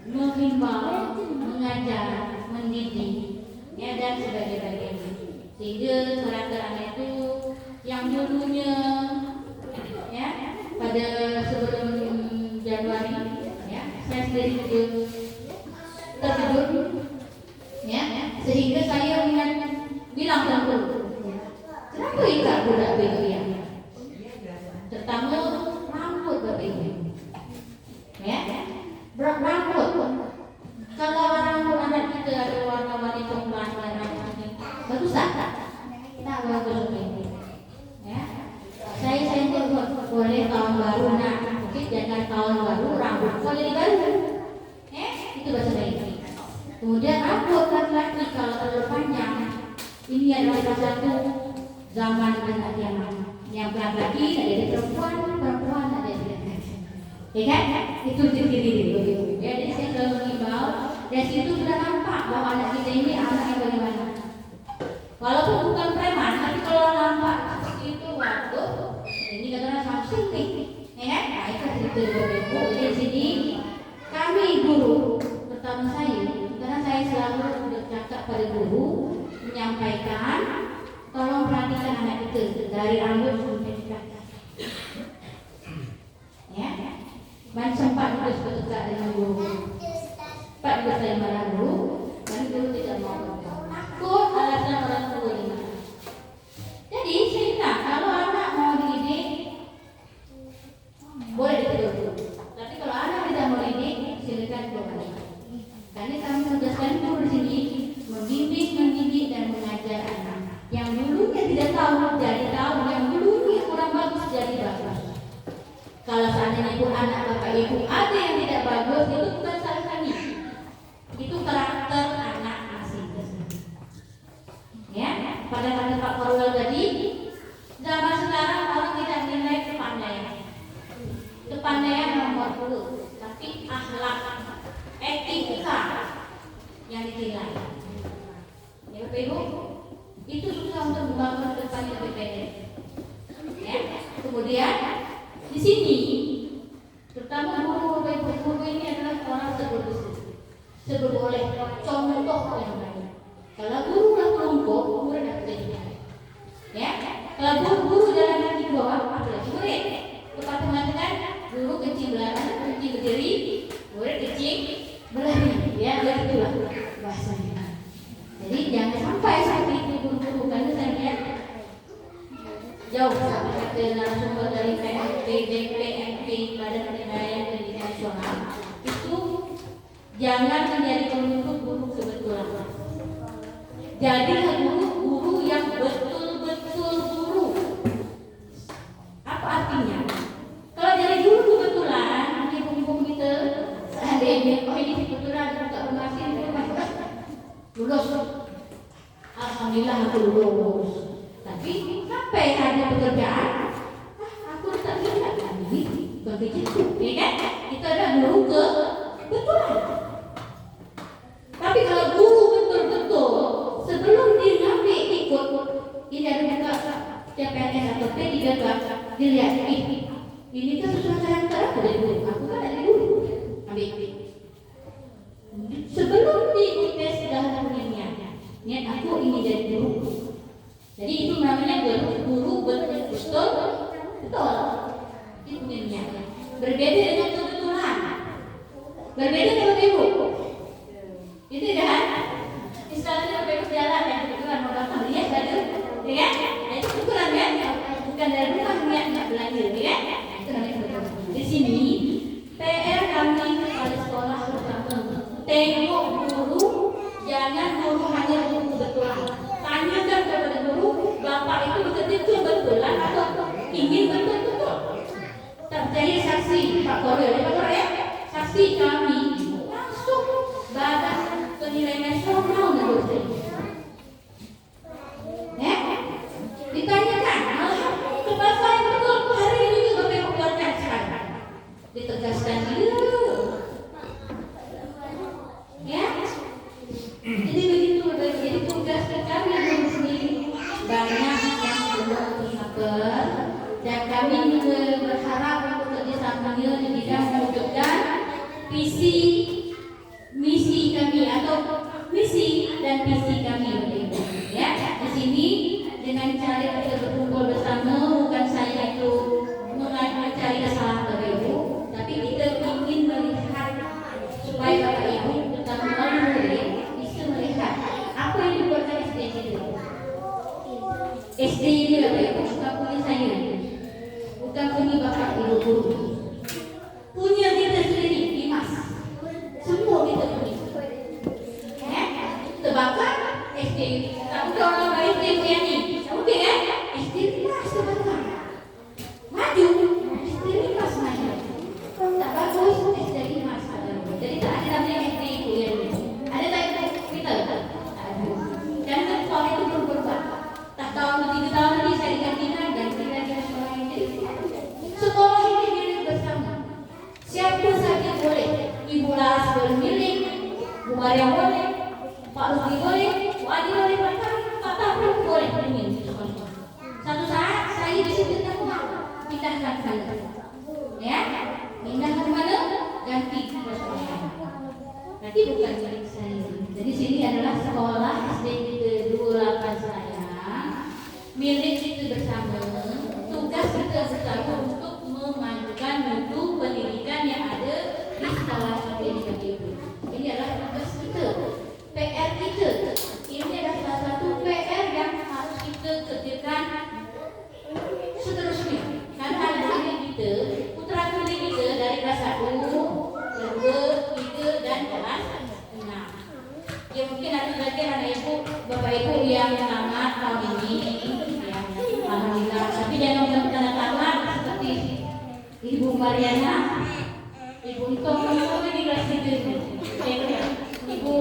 menghimbau, mengajar, mendidik, ya, dan sebagainya. Sehingga karakter anak itu yang dulunya, ya, pada sebelum Januari, ya, saya sendiri juga tertidur, ya, sehingga saya bilang dulu, kenapa ikat budak begitu ya? Terutama rambut Bapak Ibu. Ya, rambut. Kalau rambut anak kita ada warna-warni coklat, warna putih, bagus tak? Tak bagus ini. Ya, saya boleh tahun baru nak, mungkin jangan tahun baru rambut boleh diganti. Itu bahasa baik. Kemudian rambut laki-laki kalau terlalu panjang, ini adalah salah satu zaman anak yang laki-laki ada di perempuan ada di laki-laki. Ya kan? Itu diri begitu. Ya, jadi saya selalu mengimbau. Dari situ sudah nampak bahwa anak kita ini anak yang bagaimana. Walaupun bukan preman, tapi katakan samsung nih, ya kan? Nah itu cerita Bapak Ibu. Jadi di sini kami guru, terutama saya, karena saya selalu bercakap pada guru, menyampaikan, tolong perhatikan anak itu dari rambut sampai ke kaki. Ya, man sempat juga berdekat dengan guru. Pak juga saya marah dulu, dan guru tidak mau. Takut alasan orang tua gimana. Jadi saya bilang kalau anak mau dididik, boleh ditegur dulu. Tapi kalau anak tidak mau dididik, silakan keluar. Karena kami tugaskan guru di sini membimbing, mendidik dan mengajar anak. Yang dulunya tidak tahu jadi tahu, yang dulunya kurang bagus jadi bagus. Kalau seandainya pun anak Bapak Ibu ada yang tidak bagus, itu bukan salah kami. Itu karakter anak masing-masing. Ya, pada kata Pak Korwil tadi, zaman sekarang orang tidak nilai kepandaian. Kepandaian nomor 1, tapi akhlak, etika yang dinilai. Ya Bapak Ibu, itu susah untuk membangun ke depan yang lebih baik. Ya, kemudian di sini, terutama guru ini adalah orang sebut oleh contoh yang baik. Kalau guru udah kelompok, murid dapat jadi. Ya, kalau guru jalan kaki bawah, adalah murid. Tepat mengatakan guru kecil berlari, kecil berdiri, murid kecil berlari. Ya, begitulah bahasanya. Jadi jangan sampai seperti itu guru-guru, karena saya lihat jauh sampai ke narasumber dari PMP, BPMP, Badan Penilaian Pendidikan Nasional itu jangan menjadi guru kebetulan. Jadilah guru yang betul-betul guru. Apa artinya? Kalau jadi guru kebetulan, di buku kita seandainya ini kebetulan buka rumah sini lulus. Alhamdulillah aku lulus. Tapi sampai ada pekerjaan, aku tak lihat lagi begitu, ya kan? Itu ada guru kebetulan. Tapi kalau guru betul-betul sebelum dia ngambil ikut, ini ada buka CPNS atau P3 dilihat, ini kan sesuai karakter aku dari guru, aku kan dari guru, ambil. Sebelum dites sudah punya niat aku ingin jadi guru. Jadi itu namanya guru betul-betul betul. Itu punya niat. Berbeda dengan kebetulan. Berbeda dengan ibu. Itu kan? Istilahnya Bapak Ibu jalan ya kebetulan mau datang lihat baju, ya kan? Itu kebetulan kan? Bukan dari rumah niatnya belajar, ya kan? Itu namanya kebetulan. Di sini PR kami pada sekolah pertama, tengok guru, jangan guru hanya guru kebetulan. Tanyakan kepada guru, Bapak itu betul-betul kebetulan atau ingin betul-betul. Terjadi saksi Pak Korwil, Pak Korwil ya? Saksi kami langsung Badan Penilaian Nasional negeri. Ya? Ditanyakan, kepada saya betul hari ini juga Bapak keluarkan sekarang. Ditegaskan dulu. Ya? Jadi begitu, jadi tugas kami di sini banyak yang belum tersabar dan kami berharap untuk kerjasamanya di bidang mewujudkan visi, misi kami atau misi dan visi kami. Ya, di sini dengan cara kita berkumpul bersama, bukan saya itu mencari kesalahan Bapak Ibu, tapi kita ingin melihat supaya Bapak Ibu terutama murid bisa melihat apa yang dibuatkan SD itu. SD ini Bapak Ibu bukan punya saya, bukan punya Bapak Ibu guru, punya kita sendiri, Dimas. Semua kita punya. Ya, terbakar SD. Tak bukan orang SD punya ni, mungkin ya? SD Dimas terbakar. Maju, SD Dimas maju. Tak bagus SD Dimas. Jadi tak ada namanya SD punya ni. Ada tak kita? Jangan sekolah itu belum berubah. Tak tahu 3 tahun lagi saya digantikan dan tidak ada sekolah yang jadi. Sekolah ini milik kita bersama, tugas kita bersama untuk memajukan mutu pendidikan yang ada di sekolah pendidikan itu. Ini adalah tugas kita, PR kita. Ini adalah salah satu PR yang harus kita kerjakan seterusnya. Karena anak-anak kita, putra-putri kita dari kelas 1, 2, 3 dan kelas 6. Ya mungkin ada sebagian anak ibu, bapak ibu yang tamat tahun ini, ya, alhamdulillah. Tapi jangan mudah-mudahan tamat seperti Ibu Mariana, Ibu Untung, ini kelas 3. Ibu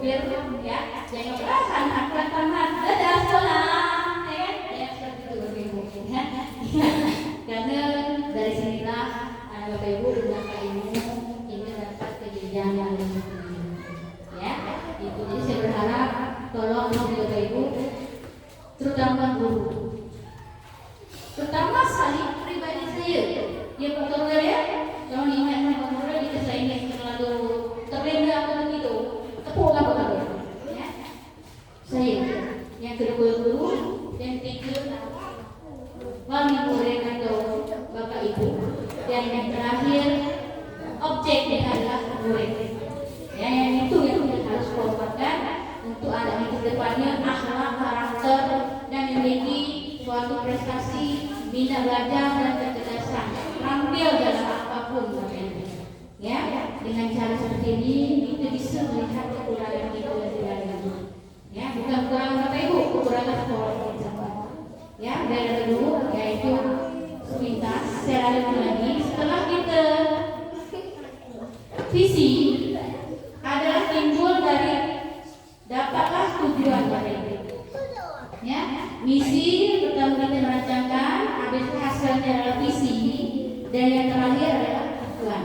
biar ya, jangan perasaan akan tamat, dadah sekolah, ya, ya seperti itu bapak ibu. Karena dari sinilah anak bapak ibu mendapat ilmu, ini dapat kejenjang yang lebih tinggi. Ya, itu jadi saya berharap tolong bapak ibu, terutama guru, terutama sekali pribadi saya, ya Pak Korwil ya, kalau ingat Pak Korwil jika saya ingin terlalu terlena atau begitu, tepuklah Pak Korwil. Ya, saya yang kedua guru, yang ketiga wali murid atau bapak ibu, dan yang terakhir objeknya adalah murid. Ya, yang itu yang kita harus forwardkan untuk anak itu depannya akhlak, karakter, dan memiliki suatu prestasi, minat belajar dan kecerdasan, tampil dalam apapun. Ya, dengan cara seperti ini kita bisa melihat kekurangan kita dari ya, bukan kekurangan bapak ibu, kekurangan sekolah kita. Ya, dari dulu yaitu sepintas saya lanjut lagi. Setelah kita visi adalah timbul dari dapatlah tujuan dari itu. Ya, misi pertama kita merancangkan, habis hasilnya adalah visi, dan yang terakhir adalah tujuan.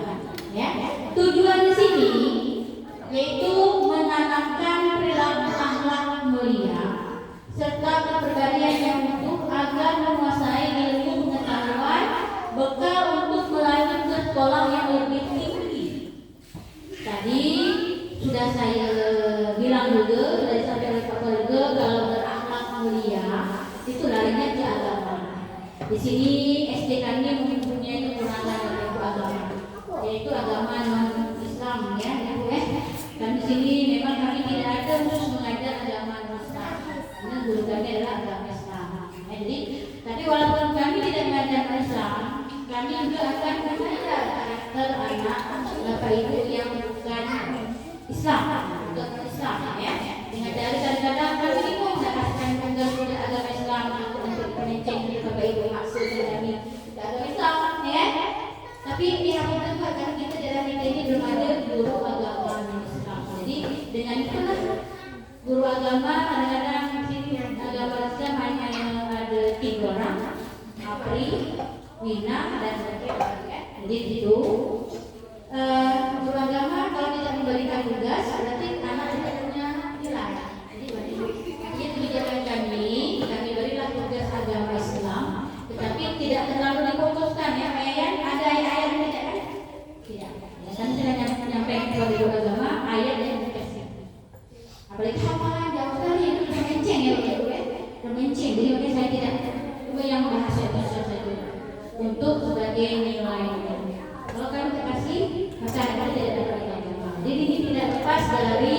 Ya, tujuan di sini yaitu menanamkan perilaku akhlak mulia serta kepribadian yang utuh agar menguasai ilmu pengetahuan bekal untuk melanjut ke sekolah yang lebih tinggi. Tadi sudah saya bilang juga, dari sampai Pak juga, kalau berakhlak mulia itu larinya ke agama. Di sini SD kami mempunyai kekurangan yaitu agama, yaitu agama non-Islam ya, Ibu ya. Dan di sini memang kami tidak ada khusus mengajar agama non-Islam. Karena guru kami adalah agama Islam. Jadi, tapi walaupun kami tidak mengajar Islam, kami juga akan mengajar karakter anak bapak ibu yang bukan Islam, bukan Islam ya. Dengan cara kadang-kadang kami bingung mendapatkan penggal agama Islam untuk penencing bapak ibu maksudnya kami agama Islam ya. Tapi pihak kedua karena kita dalam ini belum ada guru agama Islam. Jadi dengan itulah guru agama kadang-kadang agama Islam hanya ada 3 orang, Apri, Wina, dan ya. Jadi itu guru agama kalau tidak memberikan tugas berarti anak tidak punya nilai. Jadi kebijakan kami berilah tugas agama Islam, tetapi tidak terlalu difokuskan ya, ayat ada ayat tidak kan? Tidak. Ya, tadi saya menyampaikan kepada guru agama ayat yang dikasih. Apalagi hafalan jauh sekali itu menceng ya Ibu ya, menceng. Jadi makanya saya tidak coba yang bahasa saja untuk sebagai nilai. Kalau kami kasih maka kita tidak dapat agama. Jadi ini tidak lepas dari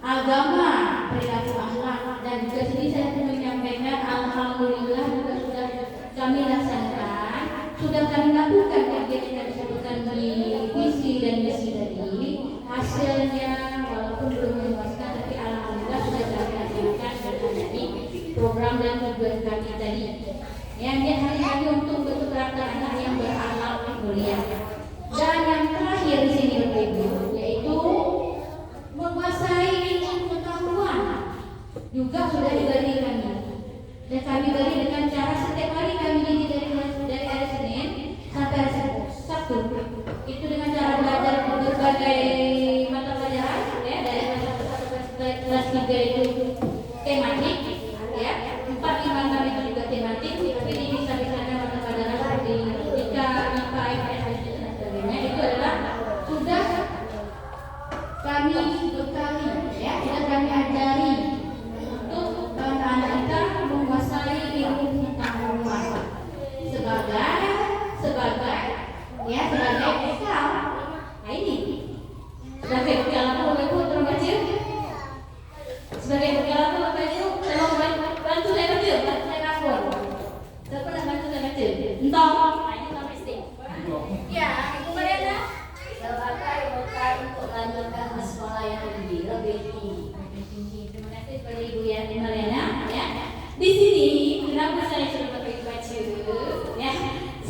agama, perilaku akhlak, dan juga sini saya menyampaikan alhamdulillah juga sudah kami laksanakan, sudah kami lakukan kegiatan yang disebutkan di visi dan misi tadi. Hasilnya walaupun belum memuaskan, tapi alhamdulillah sudah kami laksanakan dan menjadi program dan tujuan kami tadi. Yang dia hari-hari untuk bentuk karakter anak yang berakhlak mulia. Dan yang terakhir di sini Bapak Ibu, yaitu menguasai ilmu pengetahuan juga sudah diberi kami. Dan kami beri dengan cara setiap hari kami didik dari hari Senin sampai hari Sabtu. Itu dengan cara belajar berbagai mata pelajaran ya, dari kelas 3 itu tematik ya, 4, 5, 6 itu juga tematik, tapi ini bisa-bisanya mata pelajaran seperti IPA, IPS, dan sebagainya. Itu adalah sudah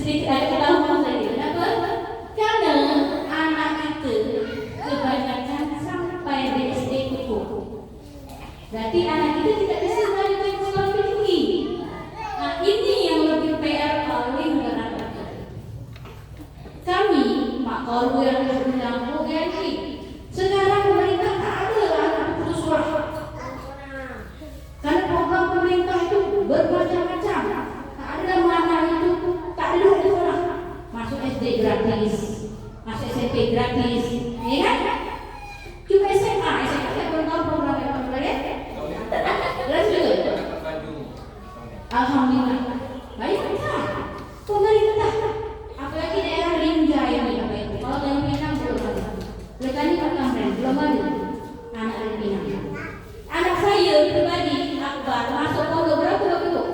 sedikit ada ketahuan saya. Kenapa? Karena anak itu kebanyakan sampai di SD cukup. Berarti anak itu tidak bisa melanjutkan ke sekolah tinggi. Nah, ini yang lebih PR paling berat. Kami, Pak Korwil dan Bu Yanti, sekarang pemerintah tak ada anak putus sekolah. Karena program pemerintah itu bermacam-macam. Tak ada mana itu, tak ada duit sekolah. Masuk SD gratis, masuk SMP gratis, ya kan? Cuma SMA saya belum tahu program yang apa ya? Gratis juga. Alhamdulillah. Baik kan? Pemerintah, apalagi daerah Lingga yang apa itu? Kalau daerah Minang belum ada. Lekani Kamren belum ada. Anak dari Minang. Anak saya pribadi Akbar masuk pondok berapa waktu?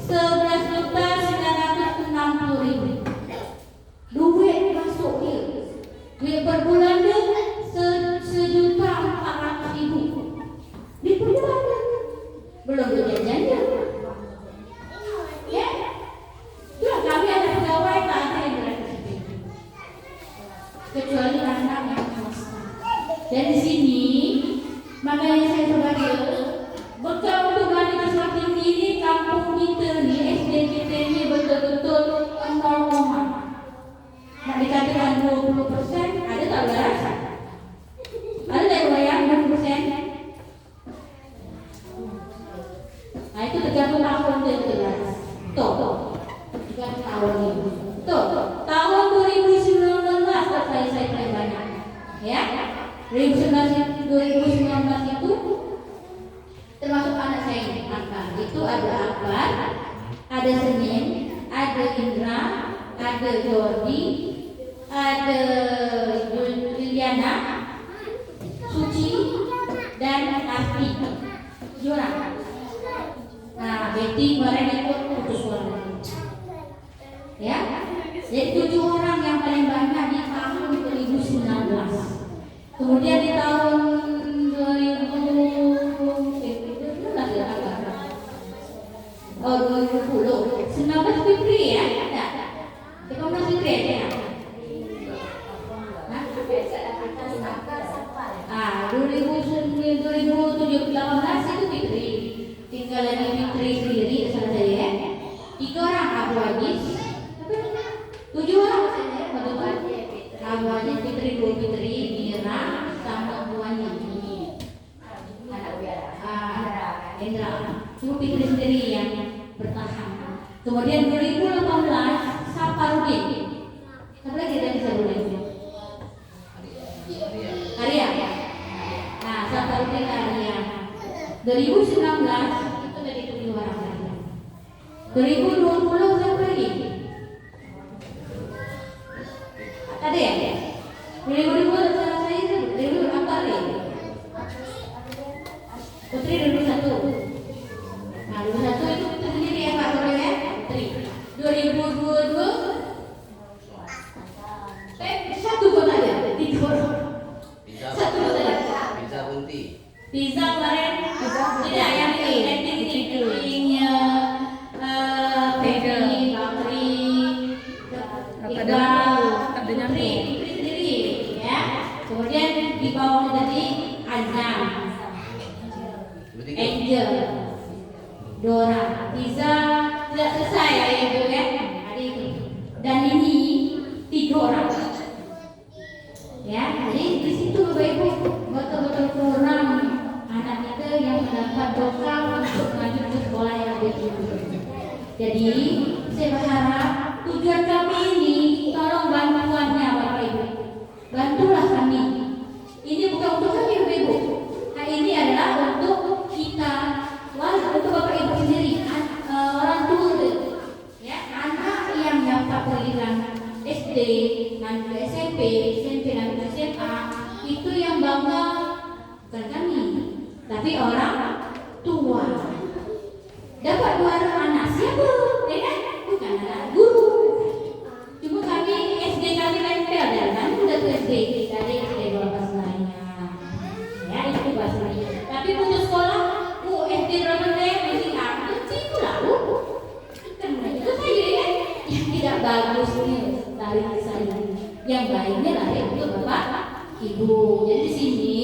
11.960.000. Duit masuknya, duit per bulan dia 1.400.000 di per bulan. Belum jajannya. Ya, sudah kami ada pegawai tak ada yang gratis, kecuali anak yang swasta. Dan di sini makanya saya sebagai bekal untuk balik ke sekolah tinggi ini, kampung kita ni, SD kita ni betul-betul nol. Nak dikatakan 20%, ada tak berasa? Ada tak bayang 20%? Nah itu tergantung tahun dia jelas. Tuh, tergantung tahun ini. Tuh, tahun 2019 saya banyak. Ya, 2019 itu termasuk anak saya ini. Itu ada Akbar, ada Senin, ada Indra, ada Jordi, ada Liliana, Suci, dan Afi. Juara. Nah, Betty kemarin ikut putus suara. Ya, jadi 7 orang yang paling banyak di tahun 2019. Kemudian di tahun 2010, 19 Fitri ya, ada. 19 Fitri ya. 2018 itu Fitri. Tinggal lagi Fitri sendiri saja ya. 3 orang Abu Aziz. 7 orang saja betul. Abu Aziz, Fitri, Bu Fitri, Mira, sama tuannya ini. Indra. Cuma Fitri sendiri yang bertahan. Kemudian 2018 Saparudin. Siapa lagi dari Saparudin? Arya. Nah, Saparudin Arya. 2019 itu dari 7 orang lagi. 2020 siapa lagi? Ada ya? 2020 salah saya itu 2020 apa lagi? Putri 2021. Nah, 2021 itu kita sendiri ya Pak Putri ya? Putri. 2022 satu kota aja, 3 orang. Satu kota aja. Bisa bunti. Pizza kemarin tidak yang endingnya Febri, Bakri, Iqbal, Putri sendiri ya. Kemudian di bawah tadi Azam, Angel, Dora, Pizza tidak selesai ya Ibu ya. Dan ini 3 orang. Ya, jadi di situ Bapak Ibu betul-betul kurang anak kita yang mendapat bekal untuk lanjut ke sekolah yang lebih tinggi. Jadi saya berharap tujuan kami ini tolong bantuannya Bapak Ibu. Bantulah kami. Ini bukan untuk kami Bapak Ibu. Nah ini adalah untuk kita, untuk Bapak Ibu sendiri, orang tua, ya anak yang dapat pilihan SD, lanjut SMP, lanjut SMA, itu yang bangga bukan kami, tapi orang tua. Dapat 2 anak siapa? Ya kan? Bukan anak guru. Cuma kami SD kami nempel dan kami udah ke SD dari SD bahasa lainnya. Ya itu bahasa lainnya. Tapi putus sekolah, SD masih aktif sih lah. Kan itu saja ya yang tidak bagus yang lainnya lahir untuk Bapak Ibu. Jadi di sini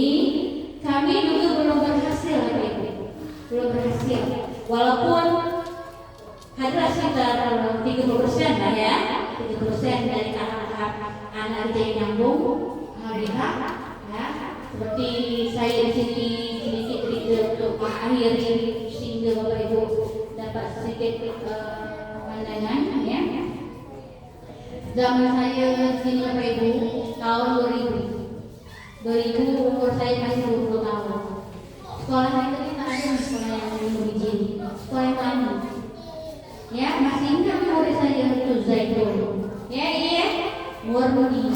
kami juga belum berhasil, Bapak Ibu, belum berhasil. Walaupun hadir sekitar 30% lah ya, 30% dari kakak-kakak anak yang nyambung, alhamdulillah. Ya, seperti saya di sini sedikit untuk mengakhiri sehingga Bapak Ibu dapat sedikit pandangan ya. Zaman saya sini Bapak Ibu tahun 2000 umur saya masih 20 tahun. Sekolah itu kita ada sekolah yang berizin, sekolah yang lama. Ya, masih ingat murid saya itu Zaitun. Ya, iya, murni,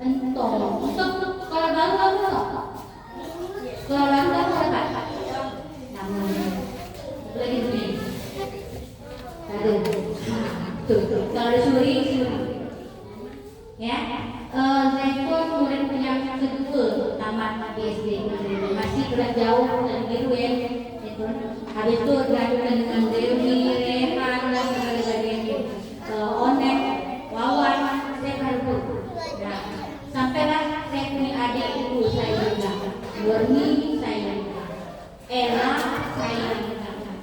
entong. Untuk sekolah baru apa? Sekolah baru apa? Namanya lagi begini. Aduh, tuh, kalau ada suri. Ya, Zaitun murid yang kedua tamat di SD, masih berat jauh dari biru ya. Habis itu dilanjutkan dengan Dewi, Rehan, dan sebagainya. Onek, Wawan, saya baru. Nah, sampailah saya punya adik ibu saya juga, Nurni saya, Ella saya,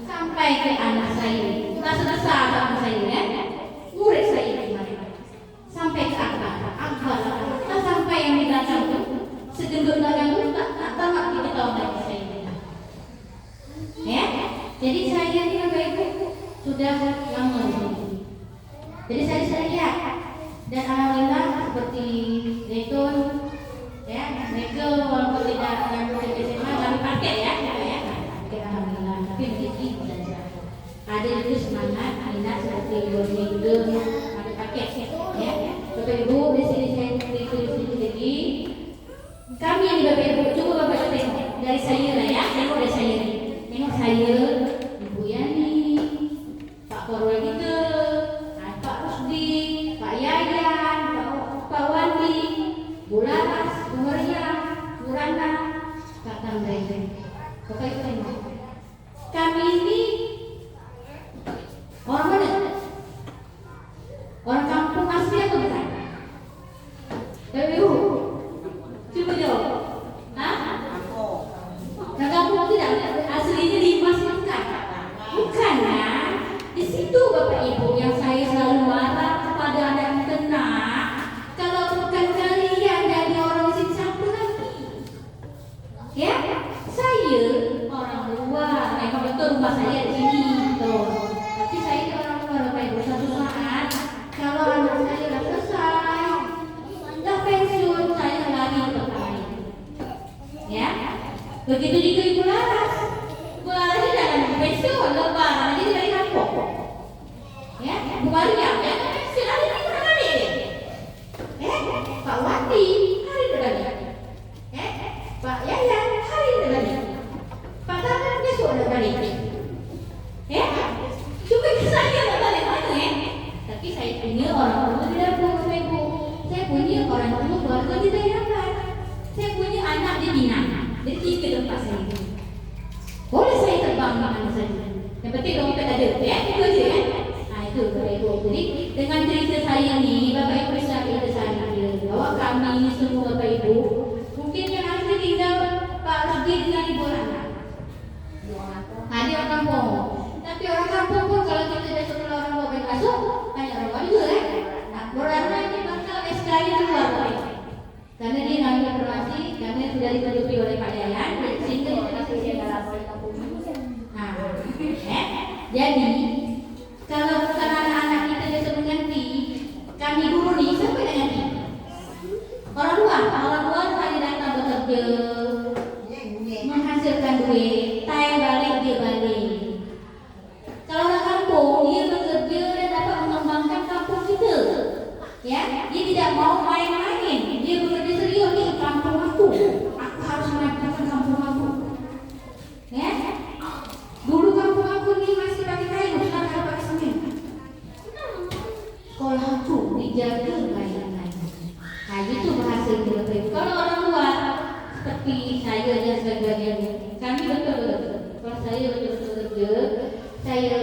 sampai ke anak saya. Sudah selesai anak saya ya, murid saya kemarin. Sampai ke akbar, kita sampai yang di belakang itu, segendut belakang itu tak tamat kita tahu lagi saya. Ya, jadi saya ini Bapak Ibu sudah lama di sini. Jadi saya lihat dan alhamdulillah seperti Zaitun, ya, mereka walaupun tidak nyambung ke SMA kami pakai ya, alhamdulillah. Tapi begitu belajar. Ada itu semangat, minat seperti itu kami pakai, ya. Bapak Ibu di sini saya tulis lagi. Kami ini Bapak Ibu coba Bapak tengok dari saya lah ya, tengok dari saya. Tengok saya, Ibu Yani, Pak Korwil kita, Pak Rusdi, Pak Yayan, Pak Wandi, Bu Laras, Bu Maria, Bu Rana, Kakang Reza. Bapak Ibu tengok. Kami ini orang mana? Orang kampung asli atau bukan? Bapak Ibu, coba jawab. Hah? Nah, kampung tidak aslinya di Mas bukan? Bukan ya. Di situ Bapak Ibu yang saya selalu marah kepada anak yang kena. Kalau bukan kalian dari orang sini siapa lagi? Ya, saya orang luar. Memang betul rumah saya di sini, tuh. Tapi saya di orang luar Bapak Ibu. Suatu saat kalau anak saya sudah selesai, sudah pensiun, saya lari ke tempat lain. Ya. Begitu juga Ibu Laras. Ibu Laras ini jangan pensiun, lebaran jadi dari kampung. Ya, Bu Maria, ya kan pensiun hari ini udah balik. Pak Wati hari ini udah balik. Pak Yayan hari ini udah balik. Pak Taman besok udah balik. Cuma saya nggak balik mana ya. Tapi saya punya orang tua di dapur Bapak Ibu. Saya punya orang tua keluarga di daerah. Saya punya anak di Minang. Jadi ke tempat saya ini. Boleh saya terbang mana saja. Yang penting dompet ada, ya itu aja ya. Nah itu Bapak Ibu. Jadi dengan cerita saya ini, Bapak Ibu bisa saya bahwa kami ini semua Bapak Ibu, mungkin yang asli tinggal Pak Rusdi dengan Ibu Rana. Ada orang kampung. Tapi orang kampung pun kalau kita tidak sekolah orang Bapak masuk, banyak orang juga ya. Nah, Rana ini bakal SK-nya keluar Bapak Ibu. Karena dia ngambil informasi, karena sudah ditutupi oleh Pak Yayan, sehingga informasi dia dalam oleh kampung. Nah, jadi kalau bukan anak-anak kita bisa mengganti, kami guru nih siapa yang ganti? Orang luar hanya datang bekerja, menghasilkan duit, time balik dia balik. Kalau orang kampung dia bekerja dan dapat mengembangkan kampung kita, ya, dia tidak mau main-main. Dia bekerja serius di kampung aku harus melakukan kampung aku. Ya, dulu kampung aku ini masih pakai kayu, sekarang ada pakai semen. Sekolah aku dijaga baik-baik. Nah, itu berhasil juga. Kalau orang luar seperti saya dan sebagainya, kami betul-betul. Kalau saya betul-betul kerja, saya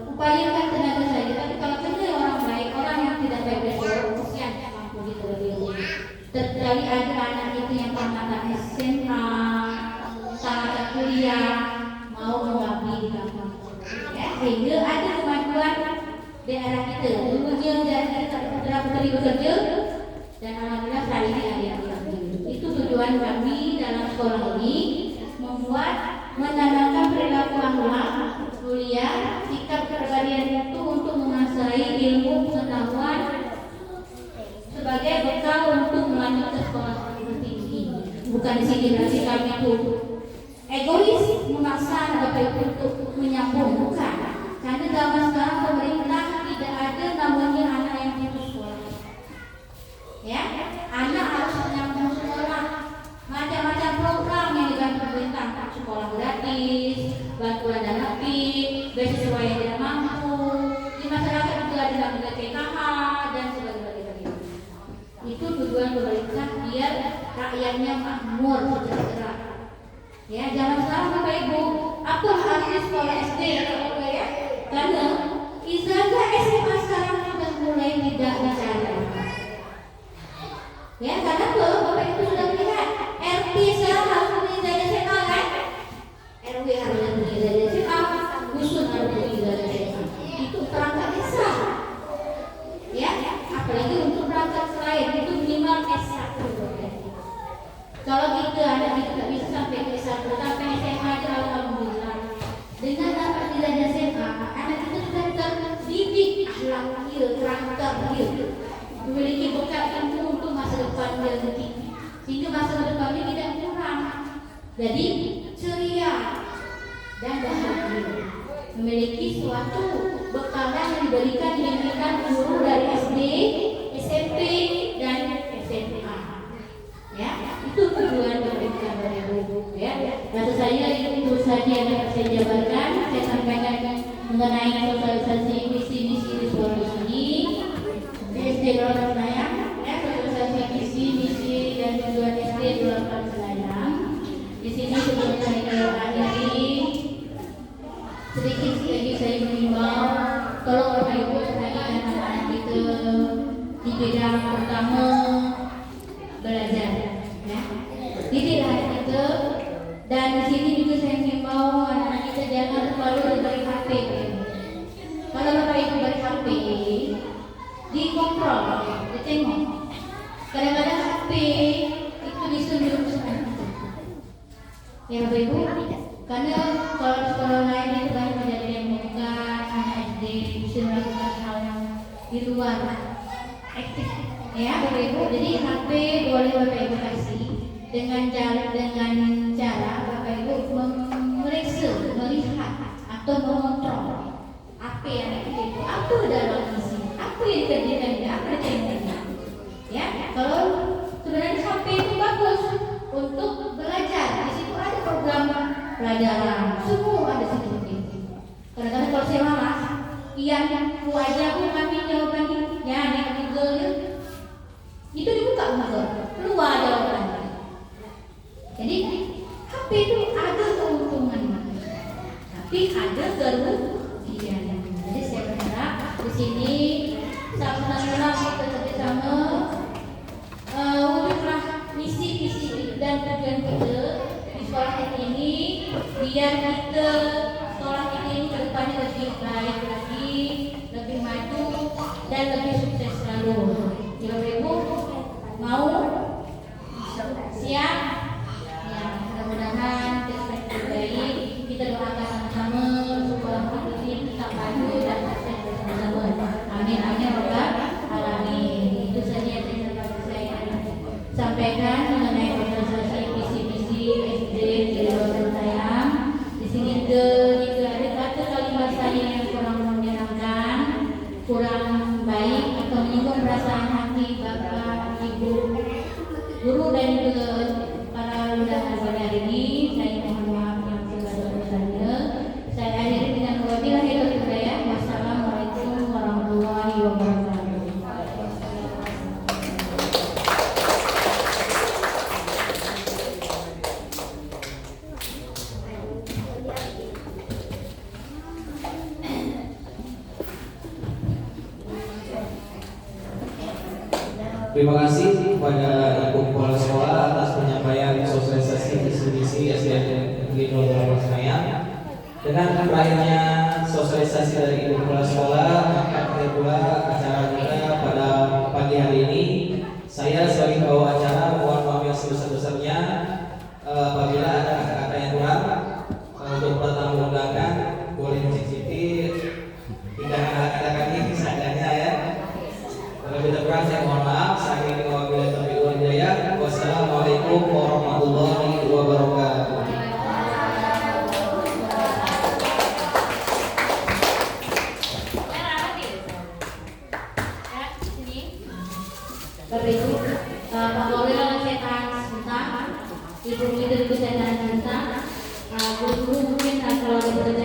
upayakan tenaga saya. Tapi kalau kerja orang baik, orang yang tidak baik besok, kesian kampung kita lebih. kemajuan daerah kita. Dulunya dari putra-putri bekerja dan alhamdulillah hari ini adik-adik. Itu tujuan kami dalam sekolah ini, membuat menanamkan perilaku akhlak mulia, sikap kepribadian itu untuk menguasai ilmu pengetahuan sebagai bekal untuk melanjutkan sekolah tinggi. Bukan di sini berarti kami itu egois memaksa anak untuk menyambung, bukan. Karena zaman sekarang pemerintah tidak ada namanya anak yang putus sekolah. Ya, anak harus menyambung sekolah. Macam-macam program yang diberikan pemerintah, sekolah gratis, bantuan dana PIP, beasiswa yang tidak mampu. Di masyarakat juga ada namanya PKH dan sebagainya. Itu tujuan pemerintah biar rakyatnya makmur, sejahtera. Ya, jangan salah Bapak Ibu. Apa arti sekolah SD ya? Karena ijazah SMA sekarang sudah mulai tidak dicari. Ya, karena Bapak Ibu sudah melihat RT sekarang harus punya ijazah SMA kan? RW harus punya ijazah SMA, dusun harus punya ijazah SMA. Itu perangkat desa. Ya, apalagi untuk perangkat lain itu minimal S1. Kalau kita anak kita tak bisa sampai ke S1, sampai SMA aja alhamdulillah. Dengan dapat ijazah SMA, anak kita sudah terdidik akhlaknya, karakternya, memiliki bekal ilmu untuk masa depan yang nanti, sehingga masa depannya tidak kurang. Jadi ceria dan bahagia, memiliki suatu bekalan yang diberikan guru dari SD, SMP dan SMA. Ya, itu tujuan pemerintah Ibu. Ya, rasa saya itu saja yang dapat saya jabarkan. Saya sampaikan mengenai sosialisasi visi-misi di sekolah ini. SD Dorongan Senayang, ya, sosialisasi visi-misi dan tujuan SD Dorongan Senayang. Di sini sebelum saya akhiri, sedikit lagi saya mengimbau, tolong Bapak Ibu perhatikan anak-anak kita di bidang pertama belajar, ya. Didiklah kita, dan di sini juga saya mengimbau anak-anak kita jangan terlalu diberi HP. Kalau Bapak Ibu beri HP, dikontrol, ditengok. Kadang-kadang HP itu bisa merusak. Ya Bapak Ibu, karena kalau sekolah lain itu banyak kejadian yang bukan anak SD bisa melakukan hal yang di luar aktif. Ya Bapak Ibu, jadi HP boleh Bapak Ibu kasih dengan cara Bapak Ibu memeriksa, melihat atau mengontrol apa yang itu, apa dalam isi, apa yang dikerjakan, apa yang dikerjakan. Ya, kalau sebenarnya HP itu bagus untuk belajar, di situ ada program pelajaran, semua ada di situ. Kadang-kadang kalau saya malas, yang wajah pun kami jawabannya, ya ada Google itu dibuka Google, keluar jawabannya. Jadi HP itu ada keuntungannya, tapi ada kerugiannya. Jadi saya berharap di sini sama-sama kita bersama wujudlah misi-visi dan tujuan kita di sekolah ini, biar kita sekolah ini ke depannya lebih baik lagi, lebih maju dan lebih sukses selalu. Ya Ibu mau siap? Ya, mudah-mudahan kita baik. Kita doakan sama-sama sekolah ini tetap maju dan sukses bersama-sama. Amin amin Rabbal alamin. Itu saja yang saya sampaikan mengenai sosialisasi visi-misi SD di Dorongan Senayang. Di sini jika ada kata kalimat saya yang kurang menyenangkan, kurang baik atau menyinggung perasaan hati Bapak, Ibu, guru dan juga para undangan pada hari ini, saya mohon maaf yang sebesar-besarnya. Saya akhiri dengan wabillahi taufiq. Wassalamualaikum warahmatullahi wabarakatuh. Terima kasih kepada Ibu Kepala Sekolah atas penyampaian sosialisasi visi-misi SD Negeri Dorongan Senayang. Dengan berakhirnya sosialisasi dari ibu kepala sekolah, maka kita pula acara kita pada pagi hari ini. Saya sebagai pembawa acara mohon maaf yang sebesar-besarnya apabila ada kata-kata yang kurang. Untuk pertama undangan boleh mencicipi hidangan ala kami seadanya ya. Lebih kurang saya mohon maaf. Saya ingin wabillahi taufiq wal hidayah. Wassalamualaikum warahmatullahi wabarakatuh. Bapak Ibu, Pak Korwil saya tahan sebentar. Ibu itu saya tahan sebentar. Guru-guru mungkin kalau ada pertanyaan